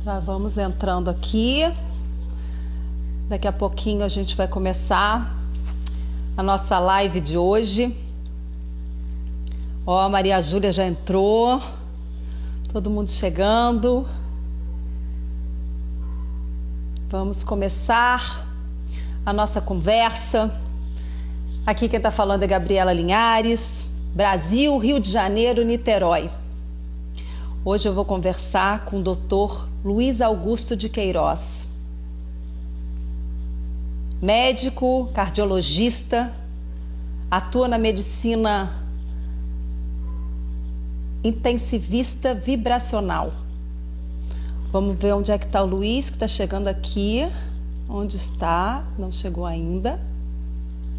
Já vamos entrando aqui. Daqui a pouquinho a gente vai começar a nossa live de hoje. Ó, a Maria Júlia já entrou. Todo mundo chegando. Vamos começar a nossa conversa. Aqui quem está falando é Gabriela Linhares, Brasil, Rio de Janeiro, Niterói. Hoje eu vou conversar com o Dr. Luiz Augusto de Queiroz. Médico, cardiologista, atua na medicina intensivista vibracional. Vamos ver onde é que está o Luiz, que está chegando aqui. Onde está? Não chegou ainda.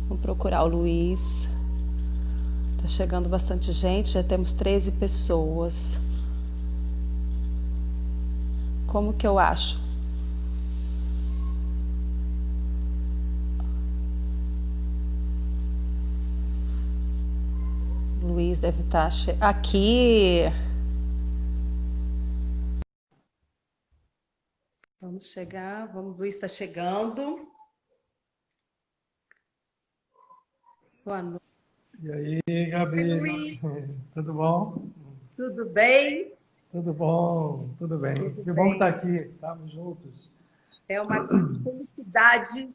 Vamos procurar o Luiz. Está chegando bastante gente, já temos 13 pessoas. Como que eu acho? Luiz deve estar aqui. Vamos chegar, vamos, Luiz está chegando. Boa noite. E aí, Gabi? Tudo bom? Tudo bem? Tudo bom, tudo bem. Que bom que está aqui, estamos juntos. É uma felicidade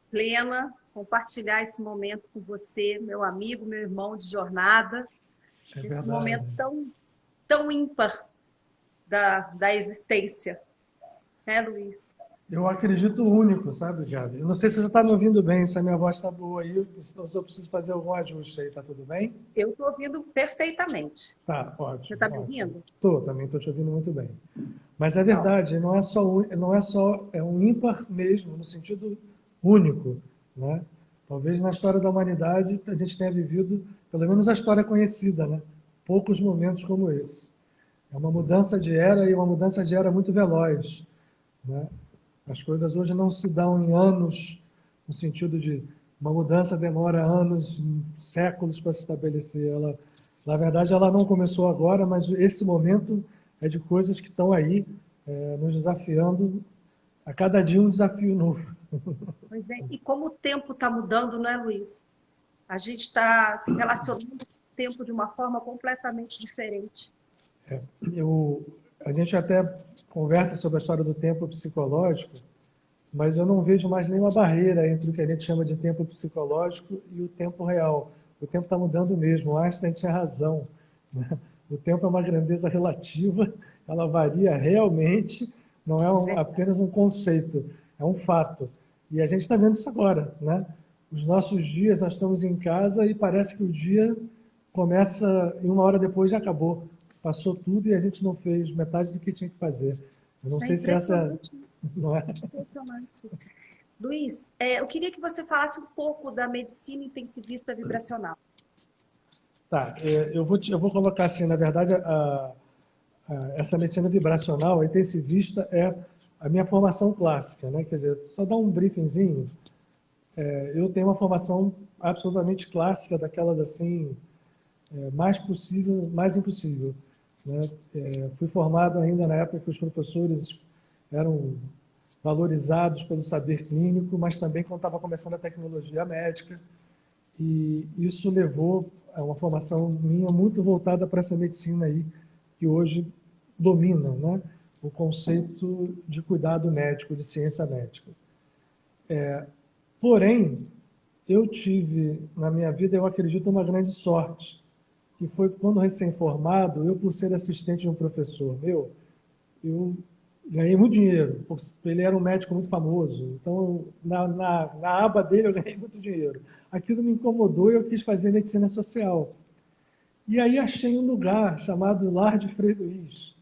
plena compartilhar esse momento com você, meu amigo, meu irmão de jornada. Esse momento tão ímpar da existência. Né, Luiz? Eu acredito único, sabe, Gabi? Eu não sei se você está me ouvindo bem, se a minha voz está boa aí, se eu preciso fazer algum ajuste aí, tá tudo bem? Eu estou ouvindo perfeitamente. Tá, ótimo. Você está me ouvindo? Também estou te ouvindo muito bem. Mas é verdade, não é só um ímpar mesmo, no sentido único, né? Talvez na história da humanidade a gente tenha vivido, pelo menos a história conhecida, né? Poucos momentos como esse. É uma mudança de era e uma mudança de era muito veloz, né? As coisas hoje não se dão em anos, no sentido de uma mudança demora anos, séculos para se estabelecer. Na verdade, ela não começou agora, mas esse momento é de coisas que estão aí, nos desafiando, a cada dia um desafio novo. Pois é. E como o tempo está mudando, não é, Luiz? A gente está se relacionando com o tempo de uma forma completamente diferente. A gente até conversa sobre a história do tempo psicológico, mas eu não vejo mais nenhuma barreira entre o que a gente chama de tempo psicológico e o tempo real. O tempo está mudando mesmo, o Einstein tinha razão, né? O tempo é uma grandeza relativa, ela varia realmente, não é apenas um conceito, é um fato. E a gente está vendo isso agora, né? Os nossos dias, nós estamos em casa e parece que o dia começa e uma hora depois já acabou. Passou tudo e a gente não fez metade do que tinha que fazer. Eu não sei se essa... Não é? Impressionante. Luiz, eu queria que você falasse um pouco da medicina intensivista vibracional. Tá, eu vou colocar assim, na verdade, essa medicina vibracional, a intensivista, é a minha formação clássica, né? Quer dizer, só dar um briefingzinho, eu tenho uma formação absolutamente clássica, daquelas assim, mais possível, mais impossível, né? Fui formado ainda na época que os professores eram valorizados pelo saber clínico, mas também quando estava começando a tecnologia médica, e isso levou a uma formação minha muito voltada para essa medicina aí, que hoje domina, né, o conceito de cuidado médico, de ciência médica. Porém, eu tive, na minha vida, eu acredito, uma grande sorte, que foi quando recém-formado, eu, por ser assistente de um professor meu, eu ganhei muito dinheiro, ele era um médico muito famoso, então na aba dele eu ganhei muito dinheiro. Aquilo me incomodou e eu quis fazer medicina social. E aí achei um lugar chamado Lar de Frei Luiz,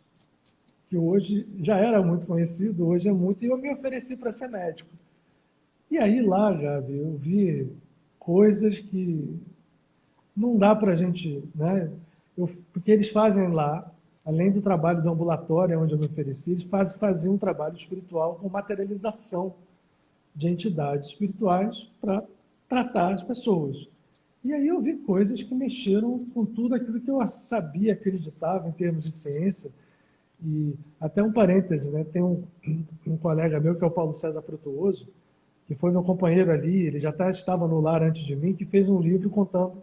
que hoje já era muito conhecido, hoje é muito, e eu me ofereci para ser médico. E aí lá, Gabi, eu vi coisas que não dá para a gente, né? Porque eles fazem lá, além do trabalho do ambulatório, onde eu me ofereci, eles faziam um trabalho espiritual com materialização de entidades espirituais para tratar as pessoas. E aí eu vi coisas que mexeram com tudo aquilo que eu sabia, acreditava em termos de ciência, E até um parêntese, né? Tem um colega meu, que é o Paulo César Frutuoso, que foi meu companheiro ali, ele já estava no lar antes de mim, que fez um livro contando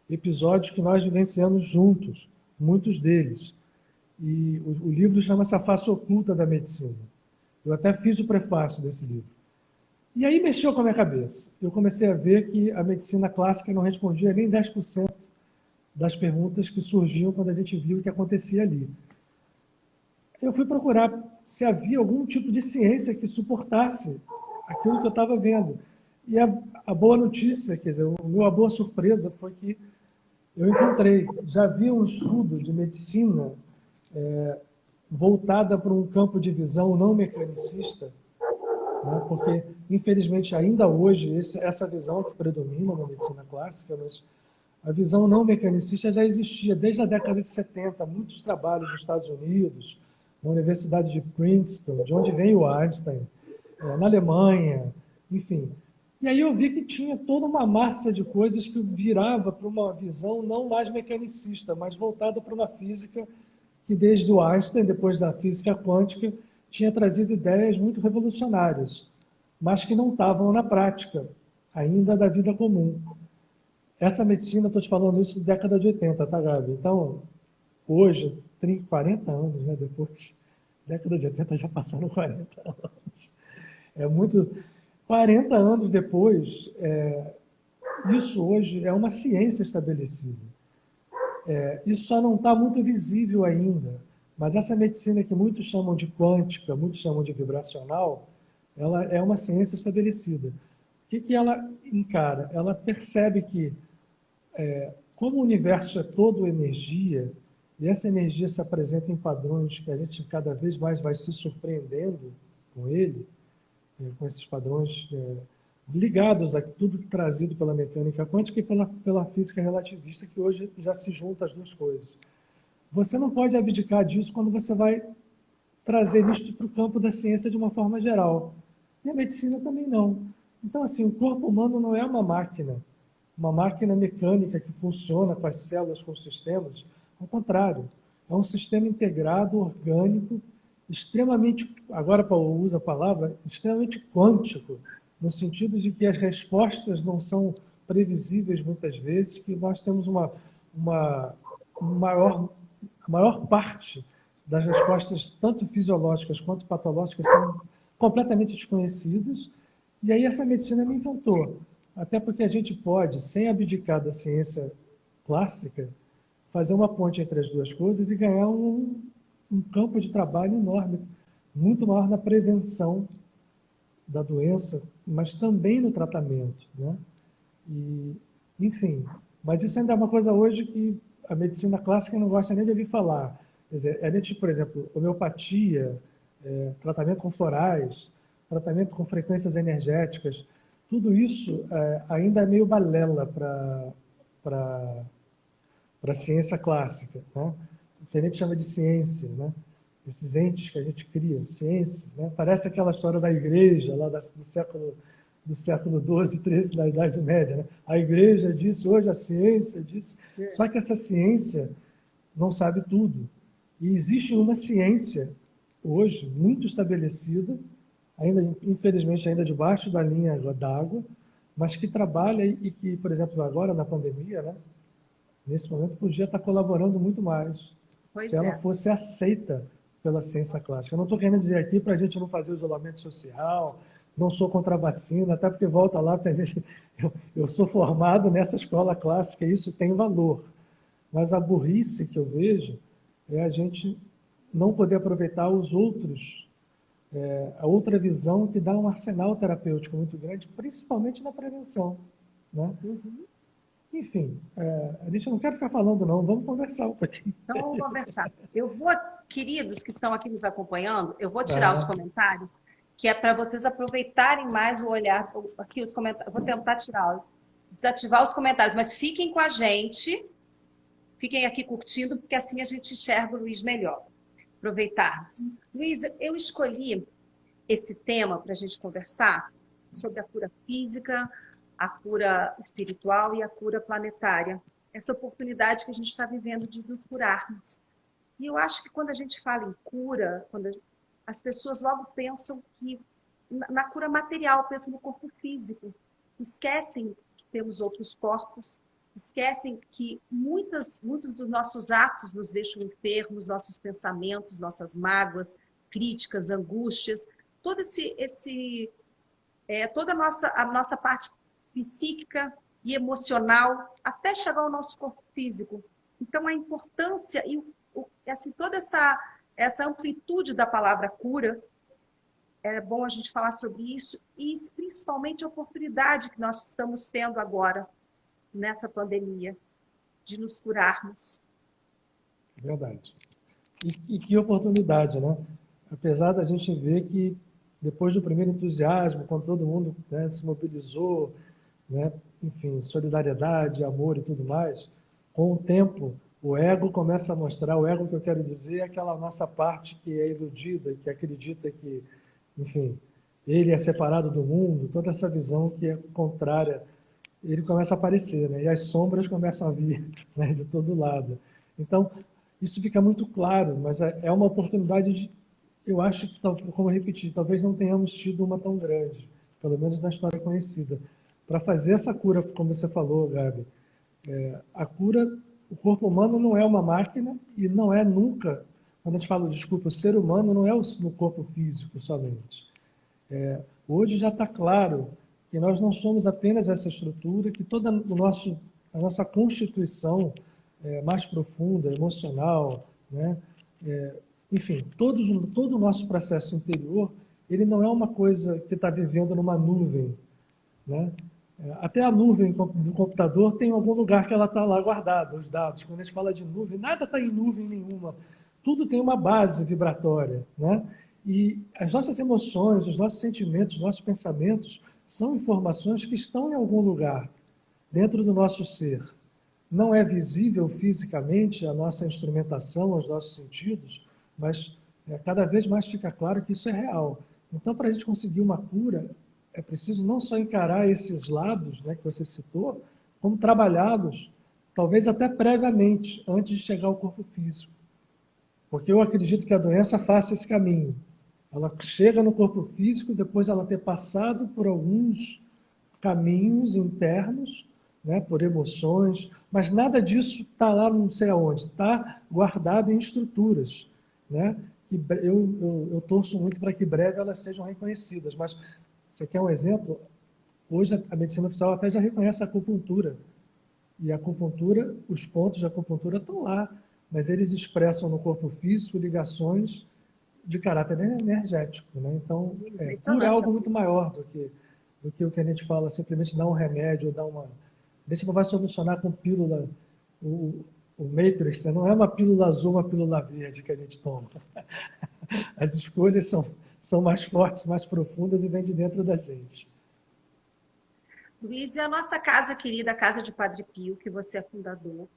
episódios que nós vivenciamos juntos, muitos deles. E o livro chama-se A Face Oculta da Medicina. Eu até fiz o prefácio desse livro. E aí mexeu com a minha cabeça. Eu comecei a ver que a medicina clássica não respondia nem 10% das perguntas que surgiam quando a gente viu o que acontecia ali. Eu fui procurar se havia algum tipo de ciência que suportasse aquilo que eu estava vendo. E a boa notícia, quer dizer, a boa surpresa foi que eu encontrei, já havia um estudo de medicina voltada para um campo de visão não mecanicista, né, porque, infelizmente, ainda hoje, essa visão que predomina na medicina clássica, mas a visão não mecanicista já existia desde a década de 70, muitos trabalhos nos Estados Unidos, na Universidade de Princeton, de onde veio o Einstein, na Alemanha, enfim. E aí eu vi que tinha toda uma massa de coisas que virava para uma visão não mais mecanicista, mas voltada para uma física que desde o Einstein, depois da física quântica, tinha trazido ideias muito revolucionárias, mas que não estavam na prática ainda da vida comum. Essa medicina, estou te falando isso da década de 80, tá, Gabi? Então, hoje, 30, 40 anos, né, depois, década de 80 já passaram 40 anos. É muito... 40 anos depois, isso hoje é uma ciência estabelecida. Isso só não está muito visível ainda, mas essa medicina que muitos chamam de quântica, muitos chamam de vibracional, ela é uma ciência estabelecida. O que ela encara? Ela percebe que, como o universo é todo energia, e essa energia se apresenta em padrões que a gente cada vez mais vai se surpreendendo com ele, com esses padrões ligados a tudo trazido pela mecânica quântica e pela física relativista, que hoje já se junta as duas coisas. Você não pode abdicar disso quando você vai trazer isto para o campo da ciência de uma forma geral. E a medicina também não. Então, assim, o corpo humano não é uma máquina mecânica que funciona com as células, com os sistemas. Ao contrário, é um sistema integrado, orgânico, extremamente, agora Paulo usa a palavra, extremamente quântico, no sentido de que as respostas não são previsíveis muitas vezes, que nós temos a maior parte das respostas, tanto fisiológicas quanto patológicas, são completamente desconhecidas, e aí essa medicina me encantou, até porque a gente pode, sem abdicar da ciência clássica, fazer uma ponte entre as duas coisas e ganhar um campo de trabalho enorme, muito maior na prevenção da doença, mas também no tratamento, né? E, enfim, mas isso ainda é uma coisa hoje que a medicina clássica não gosta nem de ouvir falar. Quer dizer, a gente, por exemplo, homeopatia, tratamento com florais, tratamento com frequências energéticas, tudo isso ainda é meio balela para a ciência clássica, né? O que a gente chama de ciência, né? Esses entes que a gente cria, ciência, né? Parece aquela história da igreja, lá do século XII, XIII, da Idade Média, né? A igreja disse, hoje a ciência disse. Só que essa ciência não sabe tudo. E existe uma ciência, hoje, muito estabelecida, ainda, infelizmente, ainda debaixo da linha d'água, mas que trabalha e que, por exemplo, agora na pandemia, né? Nesse momento, podia estar colaborando muito mais, se ela fosse aceita pela ciência clássica. Eu não estou querendo dizer aqui para a gente não fazer o isolamento social, não sou contra a vacina, até porque volta lá, eu sou formado nessa escola clássica, e isso tem valor. Mas a burrice que eu vejo é a gente não poder aproveitar os outros, a outra visão que dá um arsenal terapêutico muito grande, principalmente na prevenção, né? Uhum. Enfim, a gente não quer ficar falando, não. Vamos conversar um pouquinho. Então, vamos conversar. Eu vou, queridos que estão aqui nos acompanhando, eu vou tirar os comentários, que é para vocês aproveitarem mais o olhar. Aqui os comentários, eu vou tentar desativar os comentários, mas fiquem com a gente, fiquem aqui curtindo, porque assim a gente enxerga o Luiz melhor. Aproveitarmos. Luiz, eu escolhi esse tema para a gente conversar sobre a cura física, a cura espiritual e a cura planetária. Essa oportunidade que a gente está vivendo de nos curarmos. E eu acho que quando a gente fala em cura, as pessoas logo pensam que na cura material, pensam no corpo físico. Esquecem que temos outros corpos, esquecem que muitos dos nossos atos nos deixam enfermos, nossos pensamentos, nossas mágoas, críticas, angústias, todo toda a nossa parte psíquica e emocional, até chegar ao nosso corpo físico. Então, a importância e assim, toda essa amplitude da palavra cura, é bom a gente falar sobre isso, e principalmente a oportunidade que nós estamos tendo agora, nessa pandemia, de nos curarmos. Verdade. E que oportunidade, né? Apesar da gente ver que depois do primeiro entusiasmo, quando todo mundo, né, se mobilizou, né, enfim, solidariedade, amor e tudo mais, com o tempo o ego começa a mostrar, o ego que eu quero dizer é aquela nossa parte que é iludida, que acredita que, enfim, ele é separado do mundo, toda essa visão que é contrária, ele começa a aparecer, né? E as sombras começam a vir, né, de todo lado. Então, isso fica muito claro, mas é uma oportunidade de, eu acho que, como eu repeti, talvez não tenhamos tido uma tão grande, pelo menos na história conhecida, para fazer essa cura, como você falou, Gabi. A cura, o corpo humano não é uma máquina e não é nunca, quando a gente fala, desculpa, o ser humano não é no corpo físico somente. Hoje já está claro que nós não somos apenas essa estrutura, que toda a nossa constituição mais profunda, emocional, né? Enfim, todo o nosso processo interior, ele não é uma coisa que está vivendo numa nuvem, né? Até a nuvem do computador tem algum lugar que ela está lá guardada, os dados. Quando a gente fala de nuvem, nada está em nuvem nenhuma. Tudo tem uma base vibratória, né? E as nossas emoções, os nossos sentimentos, os nossos pensamentos são informações que estão em algum lugar dentro do nosso ser. Não é visível fisicamente a nossa instrumentação, os nossos sentidos, mas cada vez mais fica claro que isso é real. Então, para a gente conseguir uma cura, é preciso não só encarar esses lados, né, que você citou, como trabalhá-los, talvez até previamente, antes de chegar ao corpo físico. Porque eu acredito que a doença faça esse caminho. Ela chega no corpo físico, depois ela ter passado por alguns caminhos internos, né, por emoções, mas nada disso está lá não sei aonde, está guardado em estruturas, né? Eu torço muito para que breve elas sejam reconhecidas, mas você quer um exemplo? Hoje a medicina oficial até já reconhece a acupuntura, e a acupuntura, os pontos de acupuntura estão lá, mas eles expressam no corpo físico ligações de caráter energético, né? Então, cura é algo muito maior do que o que a gente fala, simplesmente dar um remédio, dar uma... A gente não vai solucionar com pílula, o Matrix, né? Não é uma pílula azul, uma pílula verde que a gente toma. As escolhas são mais fortes, mais profundas e vêm de dentro da gente. Luiz, e a nossa casa querida, a Casa de Padre Pio, que você é fundador,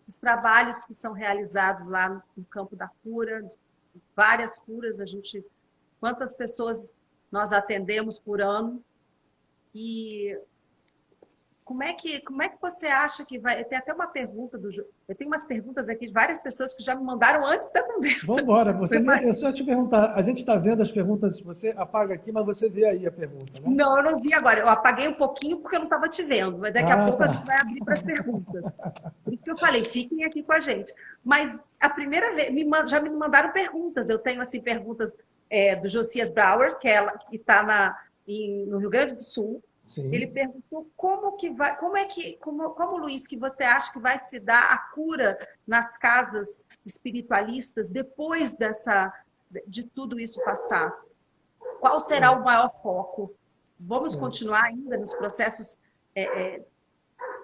os trabalhos que são realizados lá no campo da cura, várias curas, quantas pessoas nós atendemos por ano, e como é que você acha que vai... Tem até uma pergunta eu tenho umas perguntas aqui de várias pessoas que já me mandaram antes da conversa. Vamos embora. Eu só te perguntar, a gente está vendo as perguntas, você apaga aqui, mas você vê aí a pergunta, né? Não, eu não vi agora. Eu apaguei um pouquinho porque eu não estava te vendo, mas daqui a pouco a gente vai abrir para as perguntas. Por isso que eu falei, fiquem aqui com a gente. Mas a primeira vez, já me mandaram perguntas. Eu tenho assim, perguntas do Josias Brauer, que está no Rio Grande do Sul. Sim. Ele perguntou como Luiz, que você acha que vai se dar a cura nas casas espiritualistas depois de tudo isso passar? Qual será o maior foco? Vamos continuar ainda nos processos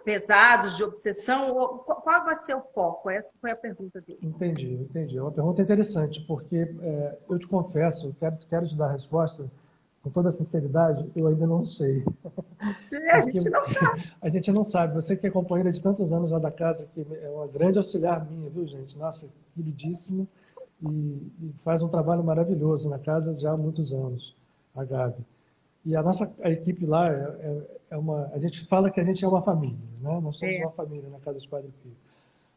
pesados de obsessão? Qual vai ser o foco? Essa foi a pergunta dele. Entendi. É uma pergunta interessante, porque eu te confesso, quero te dar a resposta. Com toda sinceridade, eu ainda não sei. A gente não sabe. A gente não sabe. Você que é companheira de tantos anos lá da casa, que é uma grande auxiliar minha, viu, gente? Nossa, queridíssimo. E faz um trabalho maravilhoso na casa já há muitos anos, a Gabi. E a equipe lá, a gente fala que a gente é uma família, né? Nós somos uma família na Casa de Padre Pio.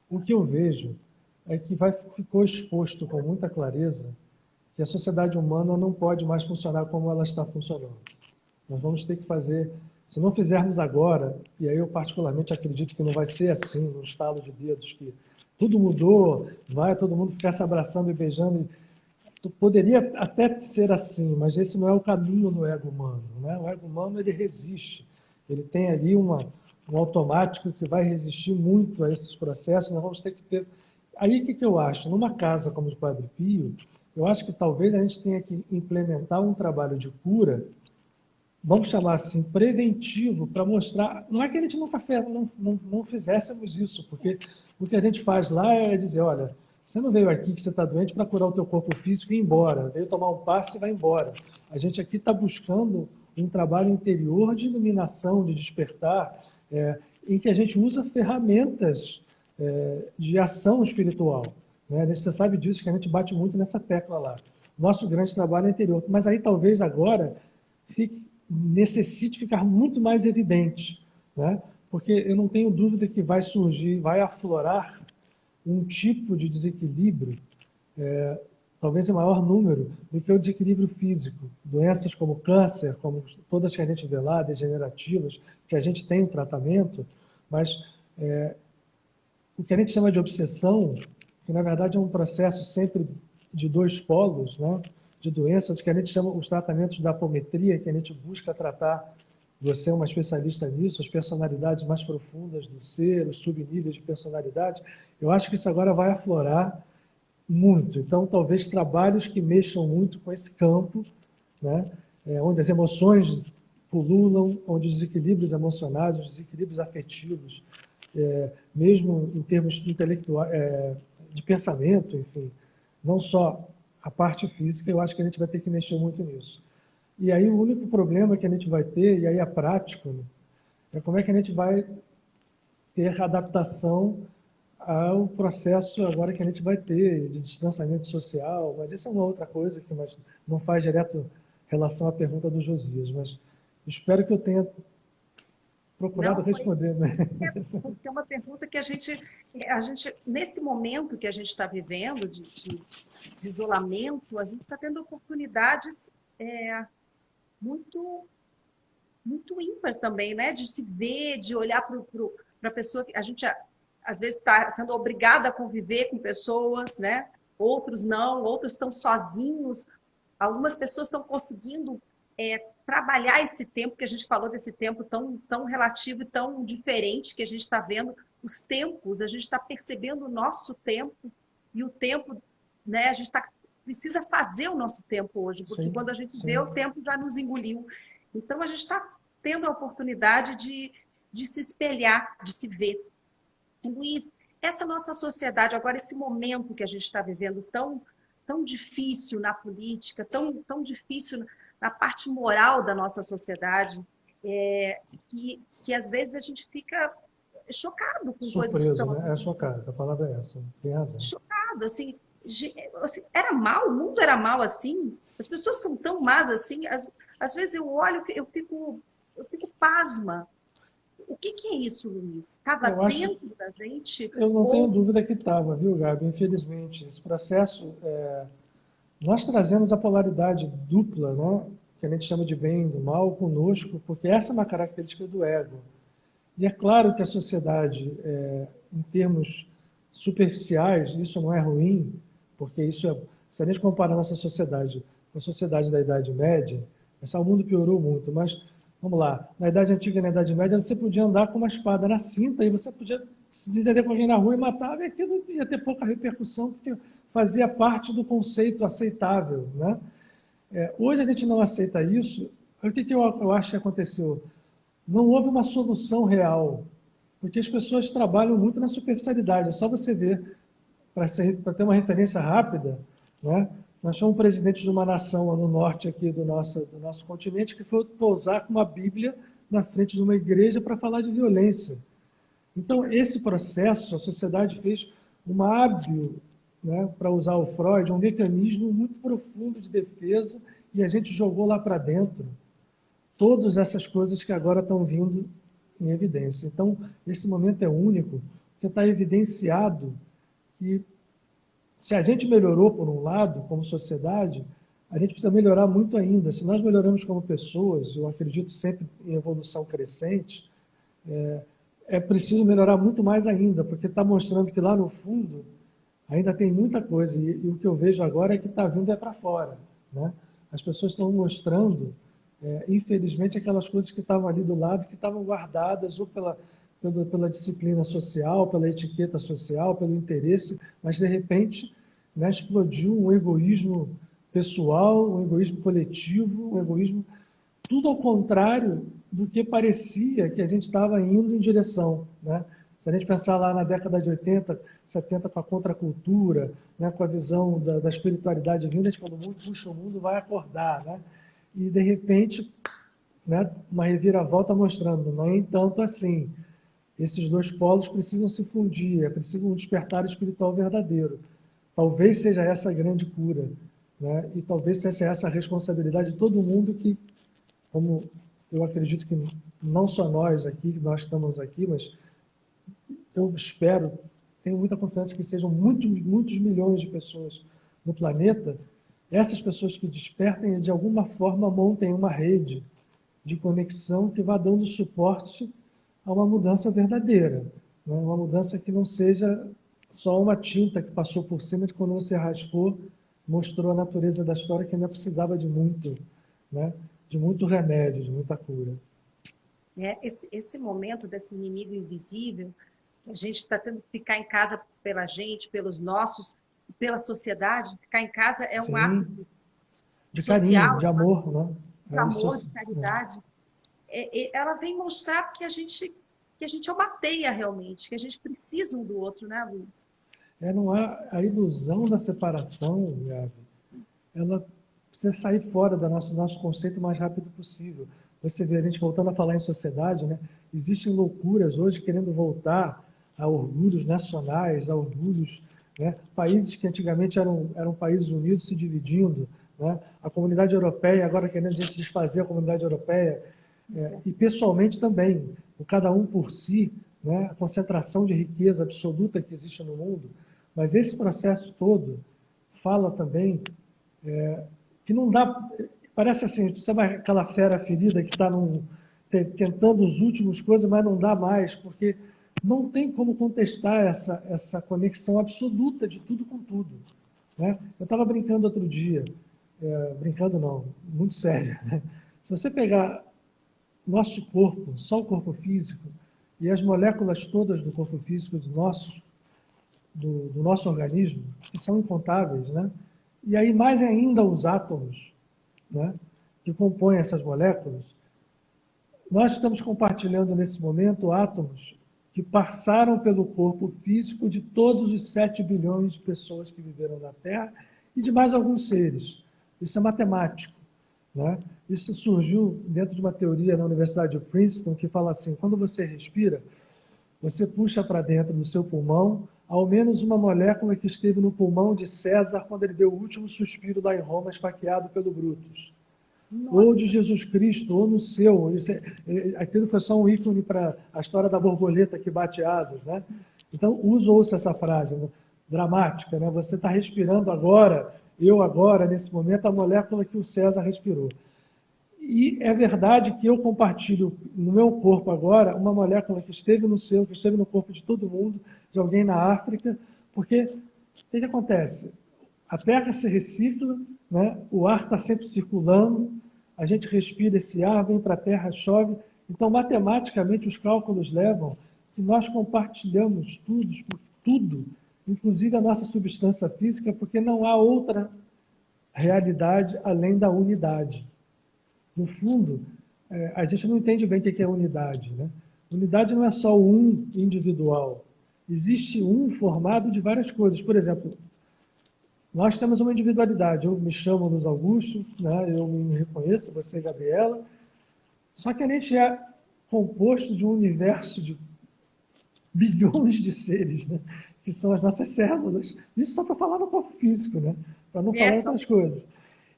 O que eu vejo é que ficou exposto com muita clareza que a sociedade humana não pode mais funcionar como ela está funcionando. Nós vamos ter que fazer, se não fizermos agora, e aí eu particularmente acredito que não vai ser assim, no estalo de dedos, que tudo mudou, vai todo mundo ficar se abraçando e beijando. Poderia até ser assim, mas esse não é o caminho do ego humano, né? O ego humano, ele resiste. Ele tem ali um automático que vai resistir muito a esses processos. Nós vamos ter que ter... Aí, o que eu acho? Numa casa como o Padre Pio, eu acho que talvez a gente tenha que implementar um trabalho de cura, vamos chamar assim, preventivo, para mostrar... Não é que a gente nunca não fizéssemos isso, porque o que a gente faz lá é dizer, olha, você não veio aqui que você está doente para curar o teu corpo físico e ir embora. Veio tomar um passe e vai embora. A gente aqui está buscando um trabalho interior de iluminação, de despertar, em que a gente usa ferramentas de ação espiritual. Né? Você sabe disso, que a gente bate muito nessa tecla lá. Nosso grande trabalho é interior. Mas aí talvez agora necessite ficar muito mais evidente, né? Porque eu não tenho dúvida que vai surgir, vai aflorar um tipo de desequilíbrio, talvez em maior número, do que o desequilíbrio físico. Doenças como câncer, como todas que a gente vê lá, degenerativas, que a gente tem um tratamento, mas o que a gente chama de obsessão, que na verdade é um processo sempre de dois polos, né? De doenças, que a gente chama os tratamentos da apometria, que a gente busca tratar, você é uma especialista nisso, as personalidades mais profundas do ser, os subníveis de personalidade. Eu acho que isso agora vai aflorar muito. Então, talvez trabalhos que mexam muito com esse campo, né? Onde as emoções pululam, onde os desequilíbrios emocionais, os desequilíbrios afetivos, mesmo em termos intelectuais, de pensamento, enfim, não só a parte física, eu acho que a gente vai ter que mexer muito nisso. E aí o único problema que a gente vai ter, e aí é prático, né, é como é que a gente vai ter adaptação ao processo agora que a gente vai ter de distanciamento social, mas isso é uma outra coisa que não faz direto relação à pergunta do Josias, mas espero que eu tenha procurado responder. Né? É uma pergunta que a gente, nesse momento que a gente está vivendo, de isolamento, a gente está tendo oportunidades muito, muito ímpares também, né? De se ver, de olhar para a pessoa que a gente, às vezes, está sendo obrigada a conviver com pessoas, né? Outros não, outros estão sozinhos. Algumas pessoas estão conseguindo trabalhar esse tempo, que a gente falou desse tempo tão relativo e tão diferente que a gente está vendo. Os tempos, a gente está percebendo o nosso tempo e o tempo, né? A gente precisa fazer o nosso tempo hoje, porque sim, quando a gente vê, o tempo já nos engoliu. Então, a gente está tendo a oportunidade de se espelhar, de se ver. E, Luiz, essa nossa sociedade, agora esse momento que a gente está vivendo tão difícil na política, tão difícil na parte moral da nossa sociedade, que às vezes a gente fica chocado com surpreso, coisas tão... né? Chocado, a palavra é essa, tem razão. Chocado, assim, era mal, o mundo era mal assim, as pessoas são tão más assim, às vezes eu olho, eu fico pasma. O que é isso, Luiz? Estava dentro da gente? Eu não tenho dúvida que estava, viu, Gabi? Infelizmente, esse processo, nós trazemos a polaridade dupla, né? Que a gente chama de bem e do mal conosco, porque essa é uma característica do ego. E é claro que a sociedade, em termos superficiais, isso não é ruim, porque isso se a gente comparar a nossa sociedade com a sociedade da Idade Média, o mundo piorou muito, mas, vamos lá, na Idade Antiga e na Idade Média, você podia andar com uma espada na cinta e você podia se desentender com alguém na rua e matar, e aquilo ia ter pouca repercussão, porque fazia parte do conceito aceitável, né? Hoje a gente não aceita isso. O que eu acho que aconteceu? Não houve uma solução real, porque as pessoas trabalham muito na superficialidade. É só você ver, para ter uma referência rápida, né? Nós somos presidente de uma nação lá no norte aqui do nosso continente que foi pousar com uma Bíblia na frente de uma igreja para falar de violência. Então, esse processo, a sociedade fez uma hábil, né, para usar o Freud, um mecanismo muito profundo de defesa, e a gente jogou lá para dentro todas essas coisas que agora estão vindo em evidência. Então, esse momento é único, porque está evidenciado que se a gente melhorou por um lado, como sociedade, a gente precisa melhorar muito ainda. Se nós melhoramos como pessoas, eu acredito sempre em evolução crescente, é preciso melhorar muito mais ainda, porque está mostrando que lá no fundo ainda tem muita coisa, e o que eu vejo agora é que está vindo para fora, né? As pessoas estão mostrando, infelizmente, aquelas coisas que estavam ali do lado, que estavam guardadas ou pela disciplina social, pela etiqueta social, pelo interesse, mas de repente, né, explodiu um egoísmo pessoal, um egoísmo coletivo, um egoísmo, tudo ao contrário do que parecia que a gente estava indo em direção, né? Se a gente pensar lá na década de 80, 70, com a contracultura, né, com a visão da espiritualidade vinda, a gente falou, puxa, o mundo vai acordar, né? E, de repente, né, uma reviravolta mostrando, não é tanto assim. Esses dois polos precisam se fundir, é preciso um despertar espiritual verdadeiro. Talvez seja essa a grande cura, né? E talvez seja essa a responsabilidade de todo mundo que, como eu acredito que não só nós aqui, nós estamos aqui, mas eu espero, tenho muita confiança que sejam muitos milhões de pessoas no planeta, essas pessoas que despertem, de alguma forma, montem uma rede de conexão que vá dando suporte a uma mudança verdadeira, né? Uma mudança que não seja só uma tinta que passou por cima de quando você raspou, mostrou a natureza da história que ainda precisava de muito, né? De muito remédio, de muita cura. Esse momento desse inimigo invisível, a gente está tendo que ficar em casa pela gente, pelos nossos, pela sociedade. Ficar em casa é um ato de social, carinho, de amor, né? De amor, de caridade. Ela vem mostrar que a gente é uma teia realmente, que a gente precisa um do outro, né, Luiz? Não há a ilusão da separação, Gabi. Ela precisa sair fora do nosso conceito o mais rápido possível. Você vê, a gente voltando a falar em sociedade, né? Existem loucuras hoje querendo voltar a orgulhos nacionais, a orgulhos, né? Países que antigamente eram países unidos se dividindo, né? A comunidade europeia agora querendo a gente desfazer a comunidade europeia, e pessoalmente também, o cada um por si, né? A concentração de riqueza absoluta que existe no mundo, mas esse processo todo fala também que não dá, parece assim, sabe aquela fera ferida que está tentando os últimos coisas, mas não dá mais, porque não tem como contestar essa conexão absoluta de tudo com tudo, né? Eu estava brincando outro dia, brincando não, muito sério, né? Se você pegar nosso corpo, só o corpo físico, e as moléculas todas do corpo físico do nosso organismo, que são incontáveis, né? E aí mais ainda os átomos, né, que compõem essas moléculas, nós estamos compartilhando nesse momento átomos que passaram pelo corpo físico de todos os 7 bilhões de pessoas que viveram na Terra e de mais alguns seres. Isso é matemático, né? Isso surgiu dentro de uma teoria na Universidade de Princeton que fala assim, quando você respira, você puxa para dentro do seu pulmão ao menos uma molécula que esteve no pulmão de César quando ele deu o último suspiro lá em Roma, esfaqueado pelo Brutus. Nossa. Ou de Jesus Cristo, ou no seu. Aquilo foi só um ícone para a história da borboleta que bate asas, né? Então, usou-se essa frase, né? Dramática, né? Você está respirando agora, eu agora, nesse momento, a molécula que o César respirou. E é verdade que eu compartilho no meu corpo agora uma molécula que esteve no seu, que esteve no corpo de todo mundo, de alguém na África, porque o que acontece? A Terra se recicla, né? O ar está sempre circulando, a gente respira esse ar, vem para a Terra, chove. Então, matematicamente, os cálculos levam que nós compartilhamos tudo, inclusive a nossa substância física, porque não há outra realidade além da unidade. No fundo, a gente não entende bem o que é unidade, né? Unidade não é só um individual. Existe um formado de várias coisas. Por exemplo, nós temos uma individualidade. Eu me chamo Luiz Augusto, né? Eu me reconheço, você, Gabriela. Só que a gente é composto de um universo de bilhões de seres, né? Que são as nossas células. Isso só para falar no corpo físico, né? Para não falar outras coisas.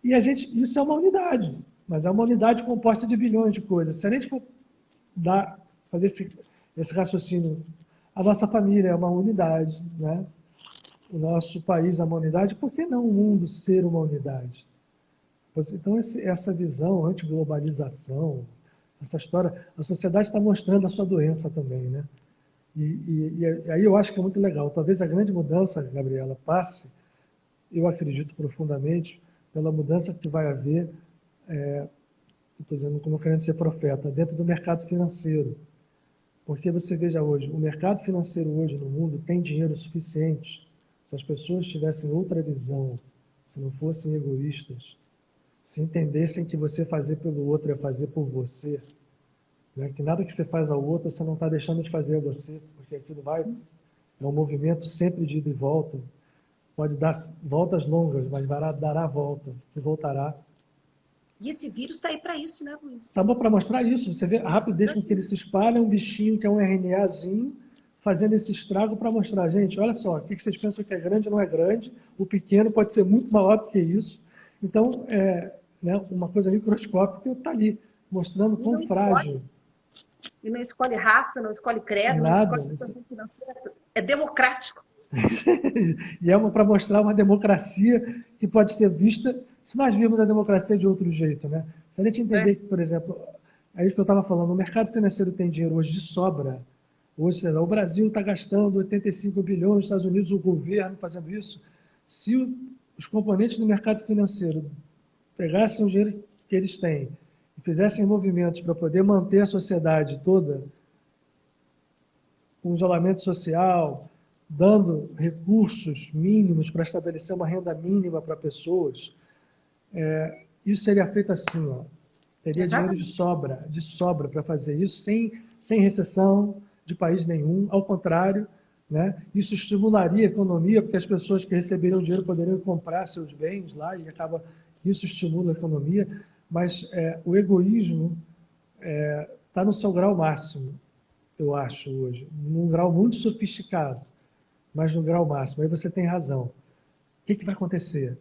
E isso é uma unidade. Mas é uma unidade composta de bilhões de coisas. Se a gente for fazer esse raciocínio, a nossa família é uma unidade, né? o nosso país, a humanidade, por que não o mundo ser uma unidade? Então, essa visão anti-globalização, essa história, a sociedade está mostrando a sua doença também, né? E aí eu acho que é muito legal. Talvez a grande mudança, Gabriela, passe, eu acredito profundamente, pela mudança que vai haver, estou dizendo como querendo ser profeta, dentro do mercado financeiro. Porque você veja hoje, o mercado financeiro hoje no mundo tem dinheiro suficiente. Se as pessoas tivessem outra visão, se não fossem egoístas, se entendessem que você fazer pelo outro é fazer por você, né? Que nada que você faz ao outro você não está deixando de fazer a você, porque aquilo é um movimento sempre de ida e volta, pode dar voltas longas, mas dará a volta, e voltará. E esse vírus está aí para isso, né, Luiz? Está bom para mostrar isso, você vê a rapidez com que ele se espalha, um bichinho que é um RNAzinho, fazendo esse estrago para mostrar, gente, olha só, o que vocês pensam que é grande não é grande, o pequeno pode ser muito maior do que isso. Então, né, uma coisa microscópica está ali, mostrando quão frágil. E não escolhe raça, não escolhe credo, nada. Não escolhe situação financeira. É democrático. E é para mostrar uma democracia que pode ser vista, se nós virmos a democracia de outro jeito, né? Se a gente entender que, por exemplo, é isso que eu estava falando, o mercado financeiro tem dinheiro hoje de sobra. Hoje, sei lá, o Brasil está gastando 85 bilhões, os Estados Unidos, o governo fazendo isso. Se os componentes do mercado financeiro pegassem o dinheiro que eles têm e fizessem movimentos para poder manter a sociedade toda com isolamento social, dando recursos mínimos para estabelecer uma renda mínima para pessoas, isso seria feito assim, ó. Teria dinheiro de sobra para fazer isso, sem recessão de país nenhum, ao contrário, né? Isso estimularia a economia, porque as pessoas que receberiam dinheiro poderiam comprar seus bens lá, e isso estimula a economia, mas o egoísmo está no seu grau máximo, eu acho, hoje, num grau muito sofisticado, mas no grau máximo. Aí você tem razão. O que vai acontecer?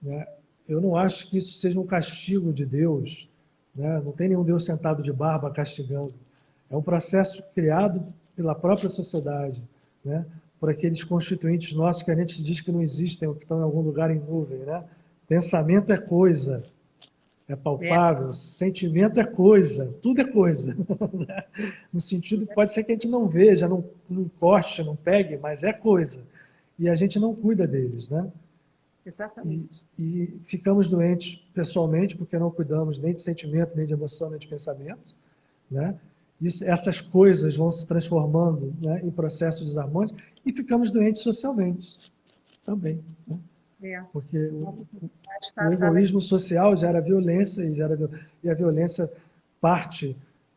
Né? Eu não acho que isso seja um castigo de Deus, né? Não tem nenhum Deus sentado de barba castigando. É um processo criado pela própria sociedade, né? Por aqueles constituintes nossos que a gente diz que não existem ou que estão em algum lugar em nuvem. Né? Pensamento é coisa, é palpável, sentimento é coisa, tudo é coisa. No sentido que pode ser que a gente não veja, não encoste, não pegue, mas é coisa. E a gente não cuida deles, né? Exatamente. E ficamos doentes pessoalmente, porque não cuidamos nem de sentimento, nem de emoção, nem de pensamento, né? Essas coisas vão se transformando, né, em processos desarmônicos, e ficamos doentes socialmente também, né? Porque o egoísmo social gera violência, e a violência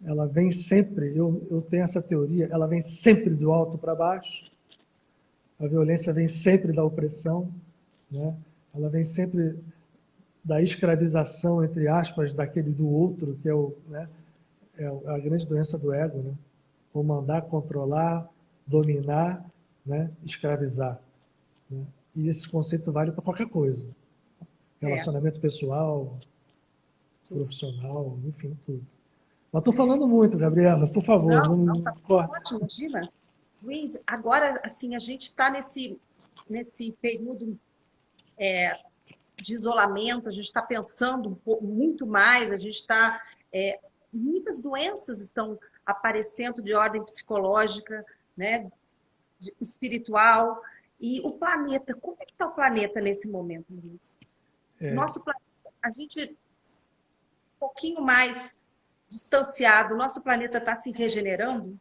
ela vem sempre, eu tenho essa teoria, ela vem sempre do alto para baixo, a violência vem sempre da opressão, né? Ela vem sempre da escravização, entre aspas, daquele do outro, que é a grande doença do ego, né? Comandar, controlar, dominar, né? Escravizar, né? E esse conceito vale para qualquer coisa. Relacionamento pessoal, profissional, enfim, tudo. Mas estou falando muito, Gabriela, por favor. Não, tá ótimo, Dina. Luiz, agora, assim, a gente está nesse período de isolamento, a gente está pensando muito mais, a gente está... muitas doenças estão aparecendo de ordem psicológica, né, espiritual. E o planeta, como é que está o planeta nesse momento, Luiz? Nosso planeta, a gente um pouquinho mais distanciado, o nosso planeta está se regenerando?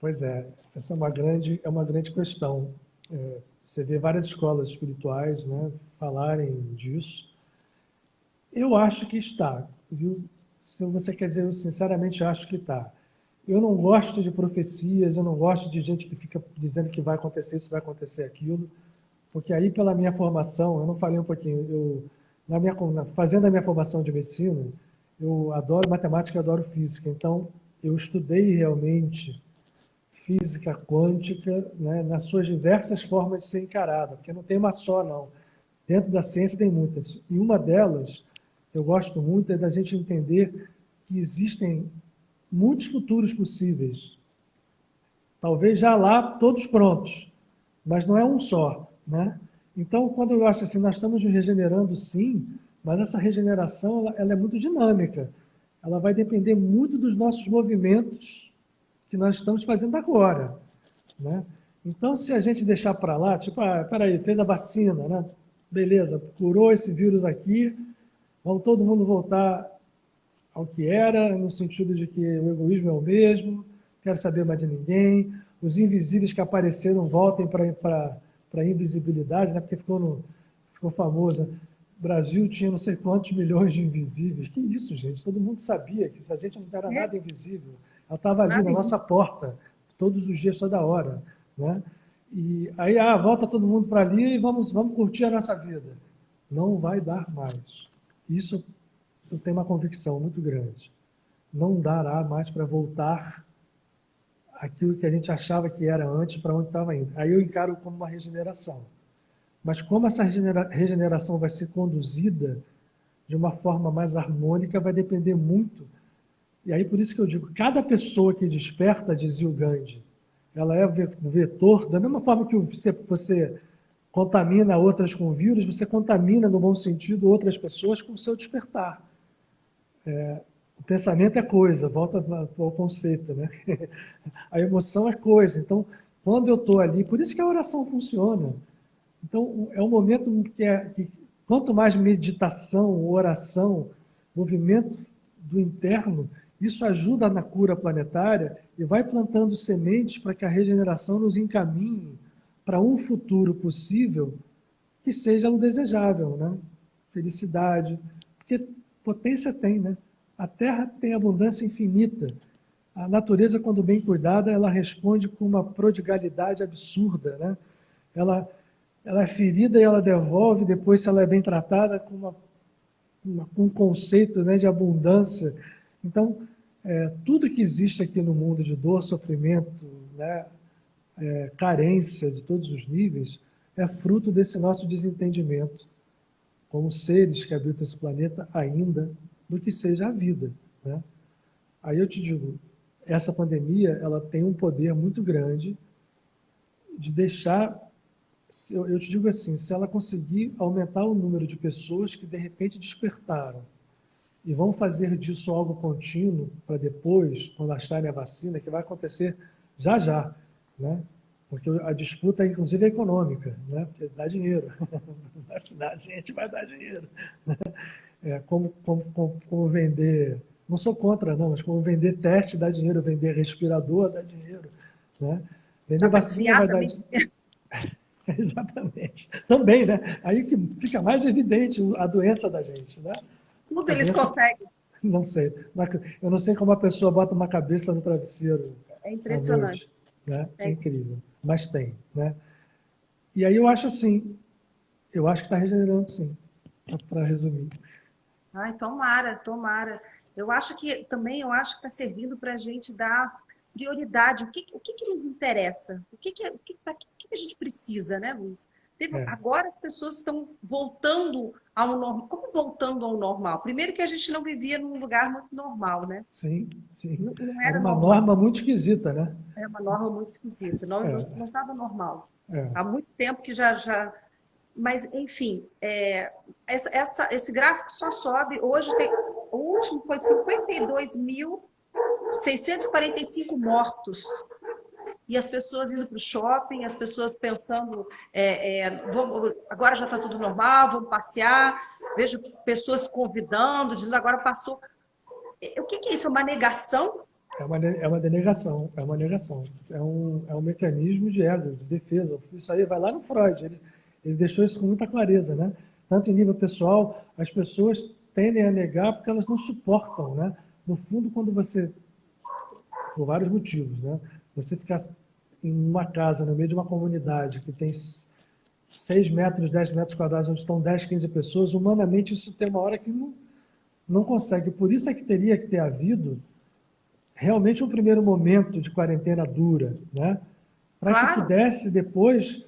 Pois é, essa é uma grande questão. Você vê várias escolas espirituais, né, falarem disso. Eu acho que está, viu? Se você quer dizer, eu sinceramente acho que está. Eu não gosto de profecias, eu não gosto de gente que fica dizendo que vai acontecer isso, vai acontecer aquilo, porque aí, pela minha formação, eu não falei um pouquinho, fazendo a minha formação de medicina, eu adoro matemática e adoro física, então eu estudei realmente física quântica, né, nas suas diversas formas de ser encarada, porque não tem uma só, não. Dentro da ciência tem muitas. E uma delas, eu gosto muito, é da gente entender que existem muitos futuros possíveis. Talvez já lá, todos prontos. mas não é um só, né? Então, quando eu acho assim, nós estamos nos regenerando sim, mas essa regeneração ela é muito dinâmica. Ela vai depender muito dos nossos movimentos que nós estamos fazendo agora, né? Então, se a gente deixar para lá, tipo, peraí, fez a vacina, né? Beleza, curou esse vírus aqui, vamos todo mundo voltar ao que era, no sentido de que o egoísmo é o mesmo, quero saber mais de ninguém, os invisíveis que apareceram voltem para a invisibilidade, né? Porque ficou famoso. O Brasil tinha não sei quantos milhões de invisíveis. Que isso, gente? Todo mundo sabia que a gente não era nada invisível. Ela estava ali na nossa porta, todos os dias, toda hora, né? E aí, volta todo mundo para ali e vamos curtir a nossa vida. Não vai dar mais. Isso eu tenho uma convicção muito grande. Não dará mais para voltar aquilo que a gente achava que era antes para onde estava indo. Aí eu encaro como uma regeneração. Mas como essa regeneração vai ser conduzida de uma forma mais harmônica, vai depender muito. E aí por isso que eu digo, cada pessoa que desperta, dizia o Gandhi, ela é vetor, da mesma forma que você contamina outras com vírus, você contamina, no bom sentido, outras pessoas com o seu despertar. O pensamento é coisa, volta ao conceito, né? A emoção é coisa. Então, quando eu estou ali, por isso que a oração funciona. Então, é um momento que quanto mais meditação, oração, movimento do interno, isso ajuda na cura planetária e vai plantando sementes para que a regeneração nos encaminhe para um futuro possível que seja o desejável, né? Felicidade, porque potência tem, né? A Terra tem abundância infinita. A natureza, quando bem cuidada, ela responde com uma prodigalidade absurda, né? Ela é ferida e ela devolve, depois, se ela é bem tratada, com um conceito, né, de abundância. Então, tudo que existe aqui no mundo de dor, sofrimento, né, carência de todos os níveis, é fruto desse nosso desentendimento, como seres que habitam esse planeta ainda, do que seja a vida, né? Aí eu te digo, essa pandemia ela tem um poder muito grande de deixar, eu te digo assim, se ela conseguir aumentar o número de pessoas que de repente despertaram e vão fazer disso algo contínuo para depois, quando acharem a vacina, que vai acontecer já já, né? Porque a disputa, inclusive, é econômica, né? Porque dá dinheiro. Vacinar a gente vai dar dinheiro. Como vender, não sou contra não, mas como vender teste dá dinheiro, vender respirador dá dinheiro, né? Vender vacina vai dar dinheiro. Exatamente. Também, né? Aí que fica mais evidente a doença da gente, né? Tudo eles conseguem. Não sei. Eu não sei como a pessoa bota uma cabeça no travesseiro. É impressionante. Noite, né? É incrível. Mas tem, né? E aí eu acho assim, eu acho que está regenerando sim, para resumir. Ai, tomara, tomara. Eu acho que está servindo para a gente dar prioridade. O que nos interessa? O que a gente precisa, né, Luiz? Agora as pessoas estão voltando ao normal. Como voltando ao normal? Primeiro que a gente não vivia num lugar muito normal, né? Sim, sim. Não era uma normal. Norma muito esquisita, né? É uma norma muito esquisita. Não estava normal. É. Há muito tempo que já... Mas, enfim, esse gráfico só sobe. Hoje o último foi 52.645 mortos. E as pessoas indo para o shopping, as pessoas pensando, agora já está tudo normal, vamos passear. Vejo pessoas convidando, dizendo agora passou. O que é isso? É uma negação? É uma denegação, é uma negação. É um mecanismo de ego, de defesa. Isso aí vai lá no Freud. Ele deixou isso com muita clareza, né? Tanto em nível pessoal, as pessoas tendem a negar porque elas não suportam, né? No fundo, quando você, por vários motivos, né? Você ficar em uma casa, no meio de uma comunidade que tem 6 metros, 10 metros quadrados, onde estão 10, 15 pessoas, humanamente isso tem uma hora que não consegue. Por isso é que teria que ter havido realmente um primeiro momento de quarentena dura, né? Para que pudesse depois...